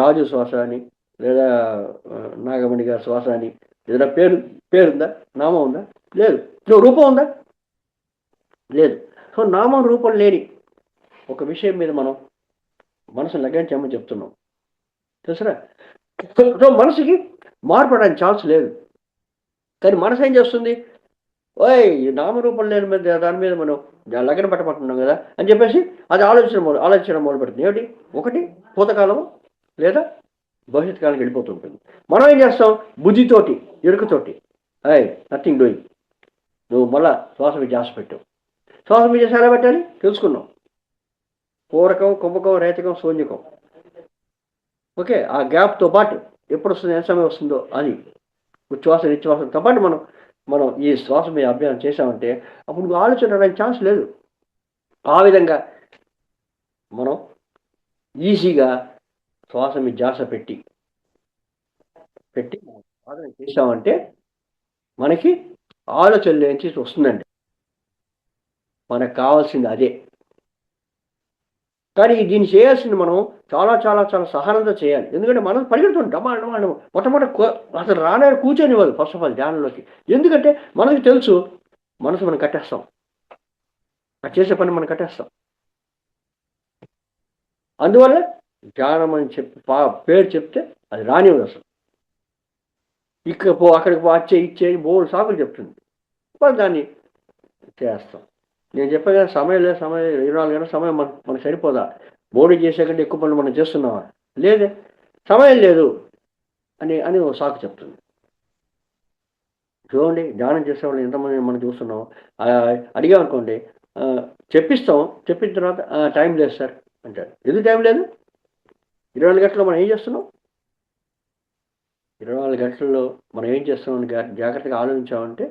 రాజు శ్వాస అని, లేదా నాగమణి గారి శ్వాస అని ఏదైనా పేరుందా? నామం ఉందా? లేదు. రూపం ఉందా? లేదు. సో నామం రూపం లేని ఒక విషయం మీద మనం మనసును లగ్గించమని చెప్తున్నాం. తెలుసరా? సో మనసుకి మార్పడానికి ఛాన్స్ లేదు. కానీ మనసు ఏం చేస్తుంది? నామరూపం లేని మీద దాని మీద మనం లగ్న పట్టమంటున్నాం కదా అని చెప్పేసి అది ఆలోచించడం మొదలు పెడుతుంది. ఏమిటి? ఒకటి భూతకాలం లేదా భవిష్యత్ కాలానికి వెళ్ళిపోతూ ఉంటుంది. మనం ఏం చేస్తాం? బుద్ధితోటి, ఎరుకతోటి నథింగ్ డూయింగ్. నువ్వు మళ్ళా శ్వాస మీద ధ్యాస పెట్టావు. శ్వాస మీద ధ్యాస ఎలా పెట్టాలి తెలుసుకున్నాం. పూరకం, కుంభకం, రేతకం, శూన్యకం. ఓకే, ఆ గ్యాప్తో పాటు ఎప్పుడు వస్తుంది, ఎంత సమయం వస్తుందో అది ఉచ్ఛ్వాస నిశ్వాసంతో పాటు మనం ఈ శ్వాస మీద అభ్యాసం చేసామంటే అప్పుడు ఆలోచన రావడానికి ఛాన్స్ లేదు. ఆ విధంగా మనం ఈజీగా శ్వాస మీద ధ్యాస పెట్టి సాధన చేసామంటే మనకి ఆలోచన లేని వస్తుందండి. మనకు కావాల్సింది అదే. కానీ దీన్ని చేయాల్సింది మనం చాలా చాలా చాలా సహనంతో చేయాలి. ఎందుకంటే మనం పరిగెడుతుంది డమాండం మొట్టమొదటి అసలు రానే కూర్చొనివ్వదు ఫస్ట్ ఆఫ్ ఆల్ ధ్యానంలోకి. ఎందుకంటే మనకి తెలుసు మనసు మనం కట్టేస్తాం, అది చేసే పని మనం కట్టేస్తాం. అందువల్ల ధ్యానం అని చెప్పి పేరు చెప్తే అది రానివ్వదు. అసలు అక్కడికి పో, అక్కడికి పో, ఇచ్చే బోల్డ్ సాకులు చెప్తుంది. దాన్ని చేస్తాం. నేను చెప్పా కదా, సమయం లేదు, సమయం 24 గంటల సమయం మనకు సరిపోదా? బోడీ చేసే కంటే ఎక్కువ పనులు మనం చేస్తున్నావా? లేదే, సమయం లేదు అని అని ఓ సాకు చెప్తుంది. చూడండి, ధ్యానం చేసేవాళ్ళు ఎంతమంది మనం చూస్తున్నాం. అడిగామనుకోండి, చెప్పిస్తాం. చెప్పిన తర్వాత టైం లేదు సార్ అంటారు. ఎందుకు టైం లేదు? 24 గంటల్లో మనం ఏం చేస్తున్నాం? 24 గంటల్లో మనం ఏం చేస్తున్నాం జాగ్రత్తగా ఆలోచించామంటే,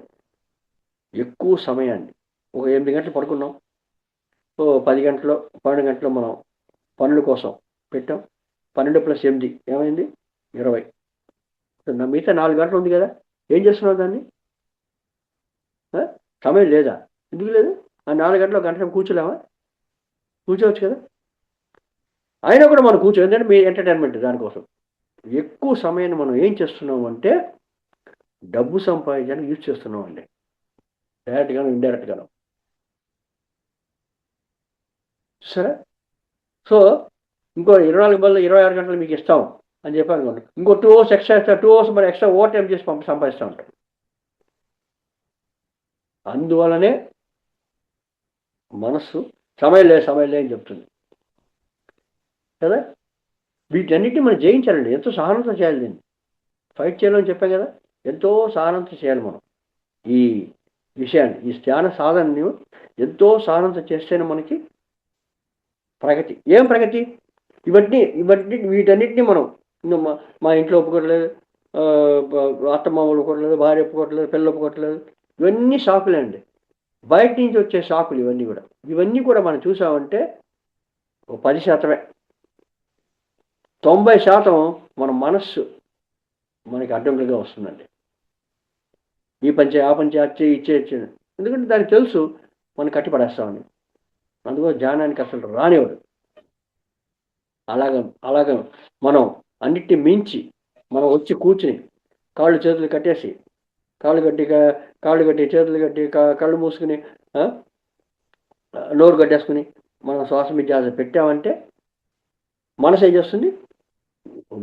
ఎక్కువ సమయాన్ని ఒక 8 గంటలు పడుకున్నాం, 10 గంటలో 12 గంటలో మనం పనుల కోసం పెట్టాం. 12+8 ఏమైంది? 20. మిగతా 4 గంటలు ఉంది కదా, ఏం చేస్తున్నావు దాన్ని? సమయం లేదా? ఎందుకు లేదు? ఆ 4 గంటలు, గంట సేపు కూర్చోలేమా? కూర్చోవచ్చు కదా. అయినా కూడా మనం ఎందుకంటే మీ ఎంటర్టైన్మెంట్ దానికోసం. ఎక్కువ సమయాన్ని మనం ఏం చేస్తున్నాం అంటే, డబ్బు సంపాదించడానికి యూజ్ చేస్తున్నాం అండి, డైరెక్ట్గాను ఇండైరెక్ట్గాను. సరే, సో ఇంకో 24 బదులు 26 గంటలు మీకు ఇస్తాం అని చెప్పాను అనుకోండి, ఇంకో 2 అవర్స్ ఎక్స్ట్రా 2 అవర్స్ మరి ఎక్స్ట్రా ఓవర్ టైం చేసి సంపాదిస్తూ ఉంటాం. అందువలనే మనస్సు సమయం లేదు అని చెప్తుంది కదా. వీటన్నిటిని మనం జయించాలండి, ఎంతో సహనంతో చేయాలి. దీన్ని ఫైట్ చేయాలని చెప్పాం కదా, ఎంతో సహనంతో చేయాలి మనం ఈ విషయాన్ని. ఈ ధ్యాన సాధనని ఎంతో సహనంతో చేస్తేనే మనకి ప్రగతి. ఏం ప్రగతి? వీటన్నిటిని మనం మా ఇంట్లో ఒప్పుకోవట్లేదు, అత్తమామలు ఒప్పుకోవట్లేదు, భార్య ఒప్పుకోవట్లేదు, పిల్లలు ఒప్పుకోవట్లేదు, ఇవన్నీ షాకులే అండి. బయట నుంచి వచ్చే షాకులు ఇవన్నీ కూడా మనం చూసామంటే 10%. 90% మన మనస్సు మనకి అడ్డంకులుగా వస్తుందండి. ఈ పంచే ఆ పంచే అచ్చే ఇచ్చే ఎందుకంటే దానికి తెలుసు మనం కట్టిపడేస్తామని. అందుకో ధ్యానానికి అసలు రానివ్వడు. అలాగ మనం అన్నిటిని మించి మనం వచ్చి కూర్చుని కాళ్ళు చేతులు కట్టేసి, కాళ్ళు కట్టి చేతులు కట్టి కళ్ళు మూసుకుని నోరు కట్టేసుకుని మనం శ్వాస మీద పెట్టామంటే మనసు ఏం చేస్తుంది?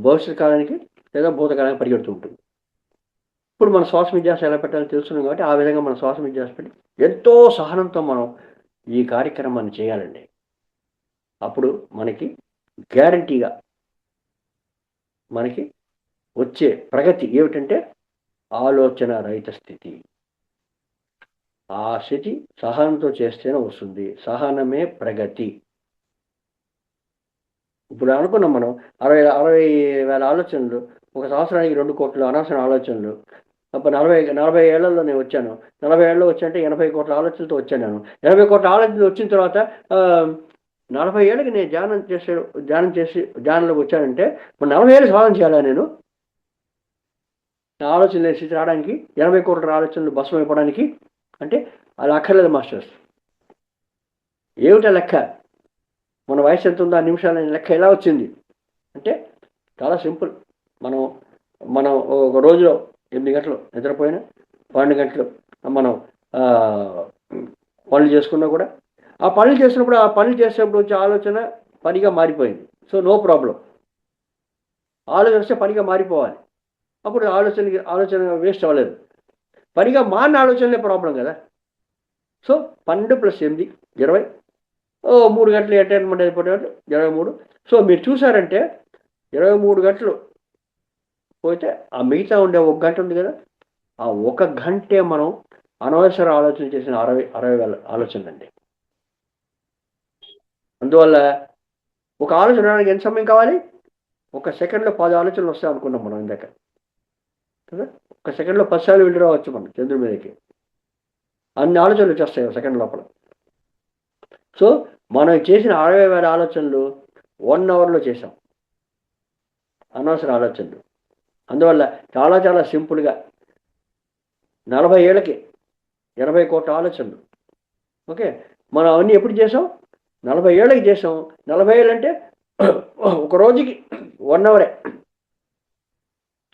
భవిష్యత్ కాలానికి లేదా భూతకాలానికి పరిగెడుతూ ఉంటుంది. ఇప్పుడు మన శ్వాస విద్యాస ఎలా పెట్టాలో తెలుస్తున్నాం కాబట్టి ఆ విధంగా మన శ్వాస విద్యాస పెట్టి ఎంతో సహనంతో మనం ఈ కార్యక్రమాన్ని చేయాలండి. అప్పుడు మనకి గ్యారంటీగా మనకి వచ్చే ప్రగతి ఏమిటంటే ఆలోచన రహిత స్థితి. ఆ స్థితి సహనంతో చేస్తేనే వస్తుంది. సహనమే ప్రగతి. ఇప్పుడు అనుకున్నాం మనం 60,000 ఆలోచనలు, ఒక సంవత్సరానికి 2 కోట్ల అనవసర ఆలోచనలు. అప్పుడు 40 ఏళ్లలో నేను వచ్చాను. 40 ఏళ్ళలో వచ్చానంటే 80 కోట్ల ఆలోచనలతో వచ్చాను నేను. 80 కోట్ల ఆలోచనలు వచ్చిన తర్వాత 40 ఏళ్ళకి నేను ధ్యానంలోకి వచ్చానంటే మరి 40 ఏళ్ళు సాధన చేయాలా నేను? నా ఆలోచనలు స్థితి రావడానికి, 80 కోట్ల ఆలోచనలు భస్మం అయిపోవడానికి? అంటే అది అక్కర్లేదు మాస్టర్స్. ఏమిటా లెక్క? మన వయసు ఎంత ఉందో ఆ నిమిషాల లెక్క ఎలా వచ్చింది అంటే చాలా సింపుల్. మనం ఒక రోజులో 8 గంటలు నిద్రపోయినా, 12 గంటలు మనం పనులు చేసుకున్నా కూడా, ఆ పనులు చేసేటప్పుడు వచ్చే ఆలోచన పనిగా మారిపోయింది. So no problem. ఆలోచన వస్తే పనిగా మారిపోవాలి. అప్పుడు ఆలోచన వేస్ట్ అవ్వలేదు. పనిగా మారిన ఆలోచనలే ప్రాబ్లం కదా. సో 12+8 20, 3 గంటలు ఎంటర్టైన్మెంట్ అయిపోయినట్టు 23. సో మీరు చూసారంటే 23 గంటలు పోతే ఆ మిగతా ఉండే 1 గంట ఉంది కదా, ఆ 1 గంటే మనం అనవసర ఆలోచన చేసిన 60,000 ఆలోచనలు అండి. అందువల్ల ఒక ఆలోచన రావడానికి ఎంత సమయం కావాలి? 1 సెకండ్లో 10 ఆలోచనలు వస్తాయి అనుకున్నాం మనం ఇందాక కదా. 1 సెకండ్లో 10 సార్లు వెళ్ళి రావచ్చు మనం చంద్రుడి మీదకి. అన్ని ఆలోచనలు వచ్చేస్తాయి 1 సెకండ్ లోపల. సో మనం చేసిన 60,000 ఆలోచనలు 1 అవర్లో చేసాం, అనవసర ఆలోచనలు. అందువల్ల చాలా చాలా సింపుల్గా 40 ఏళ్ళకి 80 కోట్ల ఆలోచనలు. ఓకే, మనం అవన్నీ ఎప్పుడు చేసాం? 40 ఏళ్ళకి చేసాం. 40 ఏళ్ళు అంటే ఒక రోజుకి 1 అవరే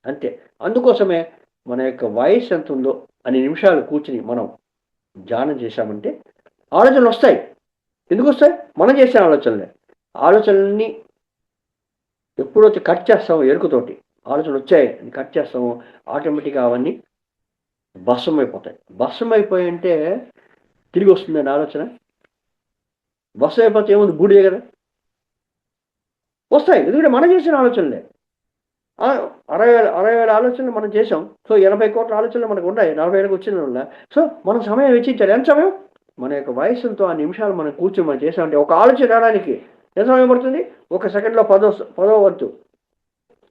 అంతే. అందుకోసమే మన యొక్క వయసు ఎంత ఉందో అన్ని నిమిషాలు కూర్చుని మనం ధ్యానం చేశామంటే ఆలోచనలు వస్తాయి. ఎందుకు వస్తాయి? మనం చేసే ఆలోచనలన్నీ ఎప్పుడైతే కట్ చేస్తామో, ఎరుకుతోటి ఆలోచనలు వచ్చాయి కట్ చేస్తామో, ఆటోమేటిక్గా అవన్నీ భస్మం అయిపోతాయి. భస్మం అయిపోయి అంటే తిరిగి వస్తుందండి ఆలోచన? బస్సు అయిపోతే ఏముంది, బూడిదే కదా. వస్తాయి, ఎందుకంటే మనం చేసిన ఆలోచనలే. 60,000 ఆలోచనలు మనం చేసాం. సో 80 కోట్ల ఆలోచనలు మనకు ఉన్నాయి, 40 ఏళ్ళకి వచ్చిన వల్ల. సో మనం సమయం వెచ్చించాలి. ఎంత సమయం? మన యొక్క వయస్సుతో ఆ నిమిషాలు మనం కూర్చొని మనం చేసామంటే ఒక ఆలోచన రావడానికి ఎంత సమయం పడుతుంది? ఒక సెకండ్లో పదో వంతు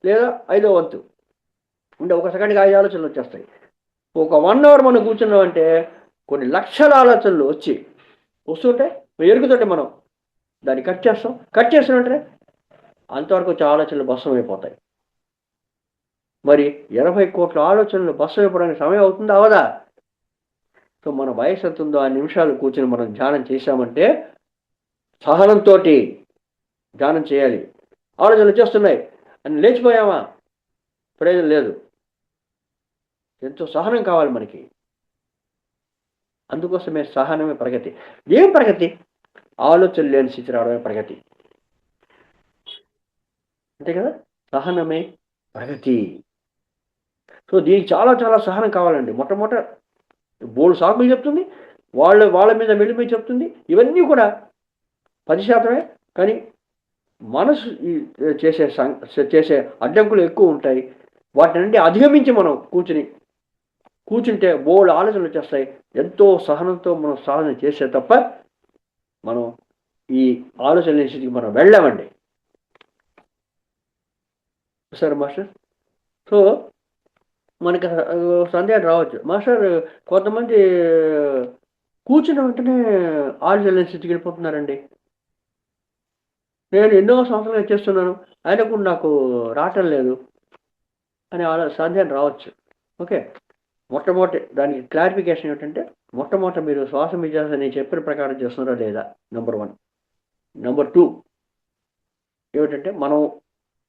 లేదా 5వ వంతు అంటే ఒక సెకండ్కి 5 ఆలోచనలు వచ్చేస్తాయి. ఒక 1 అవర్ మనం కూర్చున్నామంటే కొన్ని లక్షల ఆలోచనలు వస్తుంటే ఎరుగుతుంటే మనం దాన్ని కట్ చేస్తున్నట్టే అంతవరకు వచ్చే ఆలోచనలు భస్మం అయిపోతాయి. మరి 80 కోట్ల ఆలోచనలు భస్మం అయిపోవడానికి సమయం అవుతుందా, అవదా? సో మన వయసు ఎంత ఉందో ఆ నిమిషాలు కూర్చొని మనం ధ్యానం చేశామంటే సహనంతో ధ్యానం చేయాలి. ఆలోచనలు వచ్చేస్తున్నాయి అని లేచిపోయామా, ప్రయోజనం లేదు. ఎంతో సహనం కావాలి మనకి. అందుకోసమే సహనమే ప్రగతి. ఏం ప్రగతి? ఆలోచన లేని స్థితి రావడమే ప్రగతి, అంతే కదా. సహనమే ప్రగతి. సో దీనికి చాలా చాలా సహనం కావాలండి. మొట్టమొదట బోల్డ్ సాకులు చెప్తుంది, వాళ్ళ మీద వెళ్ళిపోయి చెప్తుంది. ఇవన్నీ కూడా 10%. కానీ మనసు చేసే అడ్డంకులు ఎక్కువ ఉంటాయి. వాటి నుండి అధిగమించి మనం కూర్చుంటే బోల్డ్ ఆలోచనలు వచ్చేస్తాయి. ఎంతో సహనంతో మనం సాధన చేసే తప్ప మనం ఈ ఆలోచన స్థితికి మనం వెళ్ళామండి. సరే మాస్టర్. సో మనకి సందేహం రావచ్చు, మాస్టర్ కొంతమంది కూర్చున్న వెంటనే ఆలోచన స్థితికి వెళ్ళిపోతున్నారండి. నేను ఎన్నో సంవత్సరాలు చేస్తున్నాను, అయినా కూడా నాకు రావటం లేదు అని సందేహం రావచ్చు. ఓకే, మొట్టమొదటి దానికి క్లారిఫికేషన్ ఏంటంటే, మొట్టమొదటి మీరు శ్వాస విద్యాస నేను చెప్పిన ప్రకారం చేస్తున్నారా లేదా, నెంబర్ 1. నెంబర్ 2 ఏమిటంటే, మనం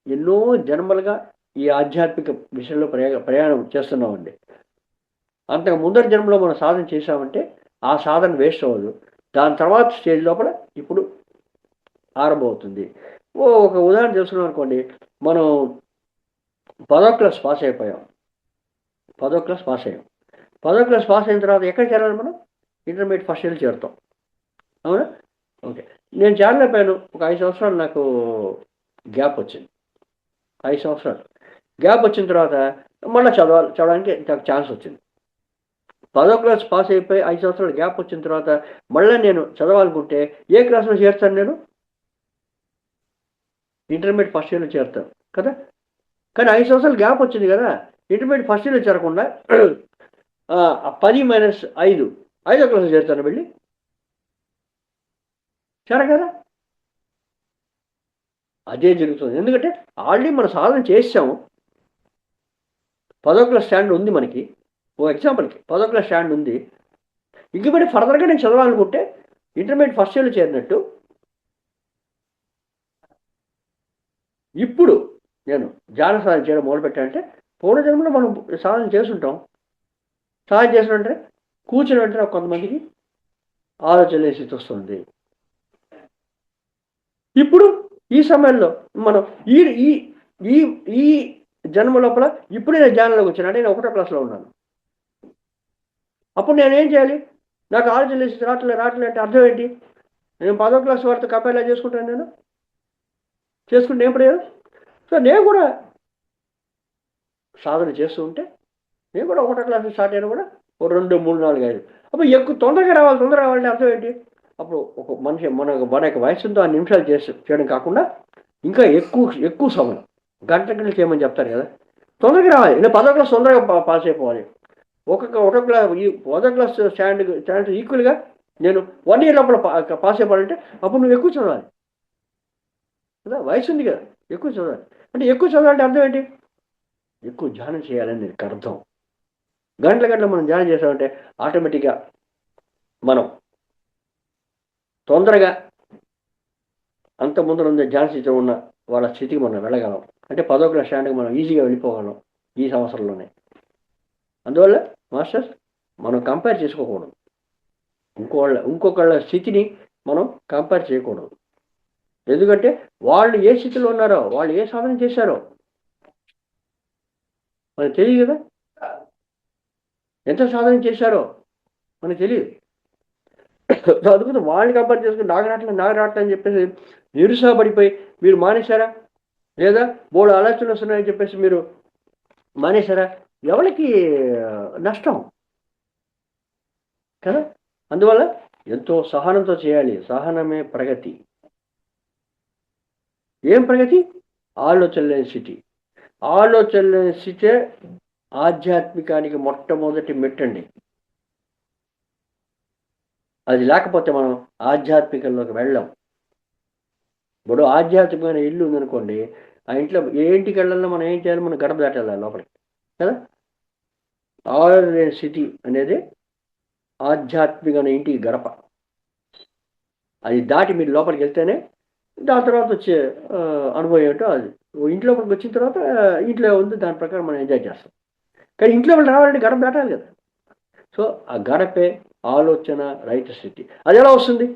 ఎన్నో జన్మలుగా ఈ ఆధ్యాత్మిక విషయంలో ప్రయాణం చేస్తున్నామండి. అంతకు ముందరి జన్మలో మనం సాధన చేశామంటే ఆ సాధన వేస్ట్ అవ్వదు. దాని తర్వాత స్టేజ్ లోపల ఇప్పుడు ఆరంభమవుతుంది. ఒక ఉదాహరణ తెలుసుకున్నాం అనుకోండి, మనం 10వ క్లాస్ పాస్ అయిపోయాం. 10వ క్లాస్ పాస్ అయ్యాం. 10వ క్లాస్ పాస్ అయిన తర్వాత ఎక్కడికి వెళ్ళాలి మనం? ఇంటర్మీడియట్ ఫస్ట్ ఇయర్ చేరుతాం, అవునా? ఓకే, నేను చేరలేకపోయాను. ఒక 5 సంవత్సరాలు నాకు గ్యాప్ వచ్చింది. 5 సంవత్సరాలు గ్యాప్ వచ్చిన తర్వాత మళ్ళీ చదవడానికి నాకు ఛాన్స్ వచ్చింది. 10వ క్లాస్ పాస్ అయిపోయి 5 సంవత్సరాలు గ్యాప్ వచ్చిన తర్వాత మళ్ళీ నేను చదవాలనుకుంటే ఏ క్లాస్లో చేరుతాను? నేను ఇంటర్మీడియట్ ఫస్ట్ ఇయర్లో చేరుతాను కదా. కానీ 5 సంవత్సరాలు గ్యాప్ వచ్చింది కదా, ఇంటర్మీడియట్ ఫస్ట్ ఇయర్లో చేరకుండా 10 - 5 5వ క్లాస్లో చేరుతాను వెళ్ళి, కదా. అదే జరుగుతుంది. ఎందుకంటే ఆల్రెడీ మనం సాధన చేసాము. 10వ క్లాస్ స్టాండ్ ఉంది మనకి. ఓ ఎగ్జాంపుల్కి 10వ క్లాస్ స్టాండ్ ఉంది. ఇంకబడి ఫర్దర్గా నేను చదవాలనుకుంటే ఇంటర్మీడియట్ ఫస్ట్ ఇయర్లో చేరినట్టు ఇప్పుడు నేను ధ్యాన సాధన చేయడం మొదలుపెట్టానంటే పూర్వజన్మలో మనం సాధన చేస్తుంటాం. సాధన చేసినంటే కూర్చుని వెంటనే కొంతమందికి ఆలోచన స్థితి వస్తుంది. ఇప్పుడు ఈ సమయంలో మనం ఈ ఈ ఈ ఈ జన్మ లోపల ఇప్పుడు నేను ధ్యానంలోకి వచ్చాను అంటే నేను 1వ క్లాస్లో ఉన్నాను. అప్పుడు నేనేం చేయాలి? నాకు ఆలోచన స్థితి రావట్లే అంటే అర్థం ఏంటి? నేను 10వ క్లాస్ వరకు కంపేర్లా చేసుకుంటాను. నేను చేసుకుంటే ఏం ప్రయోజనం? సో నేను కూడా సాధన చేస్తూ ఉంటే నేను కూడా 1వ క్లాస్ స్టార్ట్ అయినా కూడా 2, 3, 4, 5 అప్పుడు తొందరగా రావాలంటే అర్థం ఏంటి? అప్పుడు ఒక మనిషి మన యొక్క వయసుతో ఆ నిమిషాలు చేయడం కాకుండా ఇంకా ఎక్కువ సమయం గంటలు చేయమని చెప్తారు కదా. తొందరగా రావాలి. నేను 10వ క్లాస్ తొందరగా పాస్ అయిపోవాలి. ఒకటో క్లాస్ ఈ 10వ క్లాస్ స్టాండ్ ఈక్వల్గా నేను 1 ఇయర్ లోపల పాస్ అయిపోవాలంటే అప్పుడు నువ్వు ఎక్కువ చదవాలి కదా. వయసు ఉంది కదా, ఎక్కువ చదవాలి. అంటే ఎక్కువ చదవాలంటే అర్థం ఏంటి? ఎక్కువ ధ్యానం చేయాలని దీనికి అర్థం. గంటల మనం ధ్యానం చేసామంటే ఆటోమేటిక్గా మనం తొందరగా అంత ముందర ధ్యాన స్థితిలో ఉన్న వాళ్ళ స్థితికి మనం వెళ్ళగలం. అంటే 10వ క్లాస్ స్టాండ్కి మనం ఈజీగా వెళ్ళిపోగలం ఈ సంవత్సరంలోనే. అందువల్ల మాస్టర్స్ మనం కంపేర్ చేసుకోకూడదు. ఇంకొకళ్ళ స్థితిని మనం కంపేర్ చేయకూడదు. ఎందుకంటే వాళ్ళు ఏ స్థితిలో ఉన్నారో, వాళ్ళు ఏ సాధన చేశారో మనకు తెలియదు కదా. ఎంత సాధన చేశారో మనకు తెలియదు. అందుకని వాళ్ళని కంపేర్ చేసుకుని నాకు రావట్లే అని చెప్పేసి నిరుత్సాహపడిపోయి మీరు మానేశారా, లేదా బోల్డు ఆలోచనలు వస్తున్నాయని చెప్పేసి మీరు మానేశారా, ఎవరికి నష్టం కదా. అందువల్ల ఎంతో సహనంతో చేయాలి. సహనమే ప్రగతి. ఏం ప్రగతి? ఆలోచన లేని స్థితి. ఆలోచన లేని స్థితే ఆధ్యాత్మికానికి మొట్టమొదటి మెట్టండి. అది లేకపోతే మనం ఆధ్యాత్మికంలోకి వెళ్ళాం. ఇప్పుడు ఆధ్యాత్మికమైన ఇల్లు ఉందనుకోండి, ఆ ఇంట్లో ఏ ఇంటికి వెళ్ళాలన్నా మనం ఏం చేయాలి, మనం గడప దాటి వెళ్ళాలి లోపలికి కదా. ఆలోచన లేని స్థితి అనేది ఆధ్యాత్మికమైన ఇంటికి గడప. అది దాటి మీరు లోపలికి వెళ్తేనే దాని తర్వాత వచ్చే అనుభవం ఏంటో అది. ఇంట్లోకి వచ్చిన తర్వాత ఇంట్లో ఉంది, దాని ప్రకారం మనం ఎంజాయ్ చేస్తాం. కానీ ఇంట్లో వాళ్ళు రావాలంటే గడప దాటాలి కదా. సో ఆ గడపే ఆలోచన రహిత స్థితి. అది ఎలా వస్తుంది?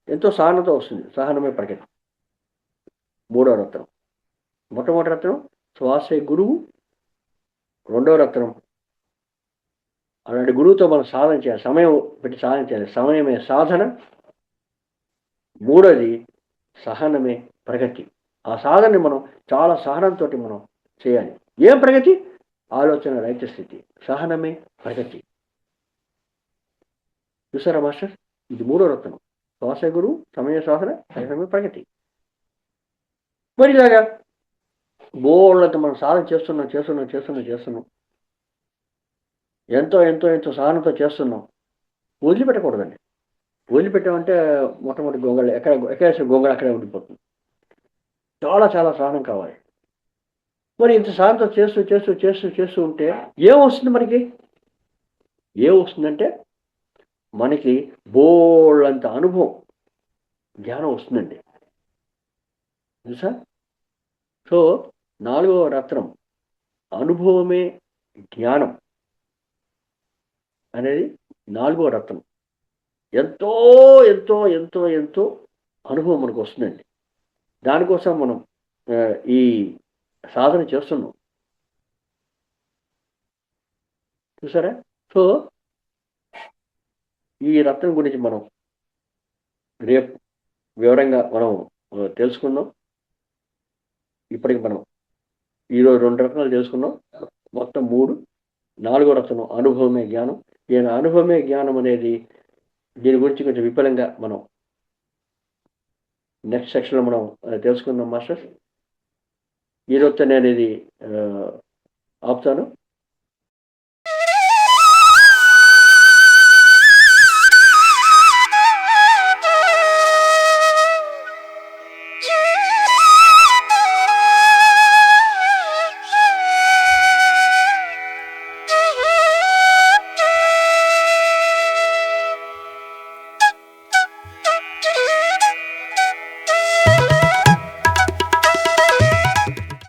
ఎంతో సహనంతో వస్తుంది. సహనమే ప్రగతి. మూడవ రత్నం. మొట్టమొదటి రత్నం శ్వాసే గురువు. రెండవ రత్నం అలాంటి గురువుతో మనం సాధన చేయాలి, సమయం పెట్టి సాధన చేయాలి, సమయమే సాధన. మూడోది సహనమే ప్రగతి. ఆ సాధనని మనం చాలా సహనంతో మనం చేయాలి. ఏం ప్రగతి? ఆలోచన రహిత స్థితి. సహనమే ప్రగతి. చూసారా మాస్టర్? ఇది మూడో రత్నం. శ్వాస గురువు, సమయ సాధన, సహనమే ప్రగతి. మరి ఇలాగా బోళ్ళతో మనం సాధన చేస్తున్నాం. ఎంతో ఎంతో ఎంతో సహనంతో చేస్తున్నాం. వదిలిపెట్టకూడదండి. వదిలిపెట్టామంటే మొట్టమొదటి గొంగళి ఎక్కడేసిన గొంగళి అక్కడే ఉండిపోతుంది. చాలా చాలా సహనం కావాలి. మరి ఇంత సహనంతో చేస్తూ ఉంటే ఏమొస్తుంది మనకి? ఏమొస్తుందంటే మనకి బోళ్ళంత అనుభవం, జ్ఞానం వస్తుందండి. తెలుసా? సో 4వ రత్నం అనుభవమే జ్ఞానం అనేది 4వ రత్నం. ఎంతో ఎంతో ఎంతో ఎంతో అనుభవం మనకు వస్తుందండి. దానికోసం మనం ఈ సాధన చేస్తున్నాం. చూసారా? సో ఈ రత్నం గురించి మనం రేపు వివరంగా మనం తెలుసుకుందాం. ఇప్పటికి మనం ఈరోజు 2 రత్నాలు తెలుసుకున్నాం, మొత్తం 3. 4వ రత్నం అనుభవమే జ్ఞానం. ఈయన అనుభవమే జ్ఞానం అనేది దీని గురించి కొంచెం విపులంగా మనం నెక్స్ట్ సెక్షన్లో మనం తెలుసుకుందాం మాస్టర్స్. ఈరోజుతో నేను ఇది ఆపుతాను.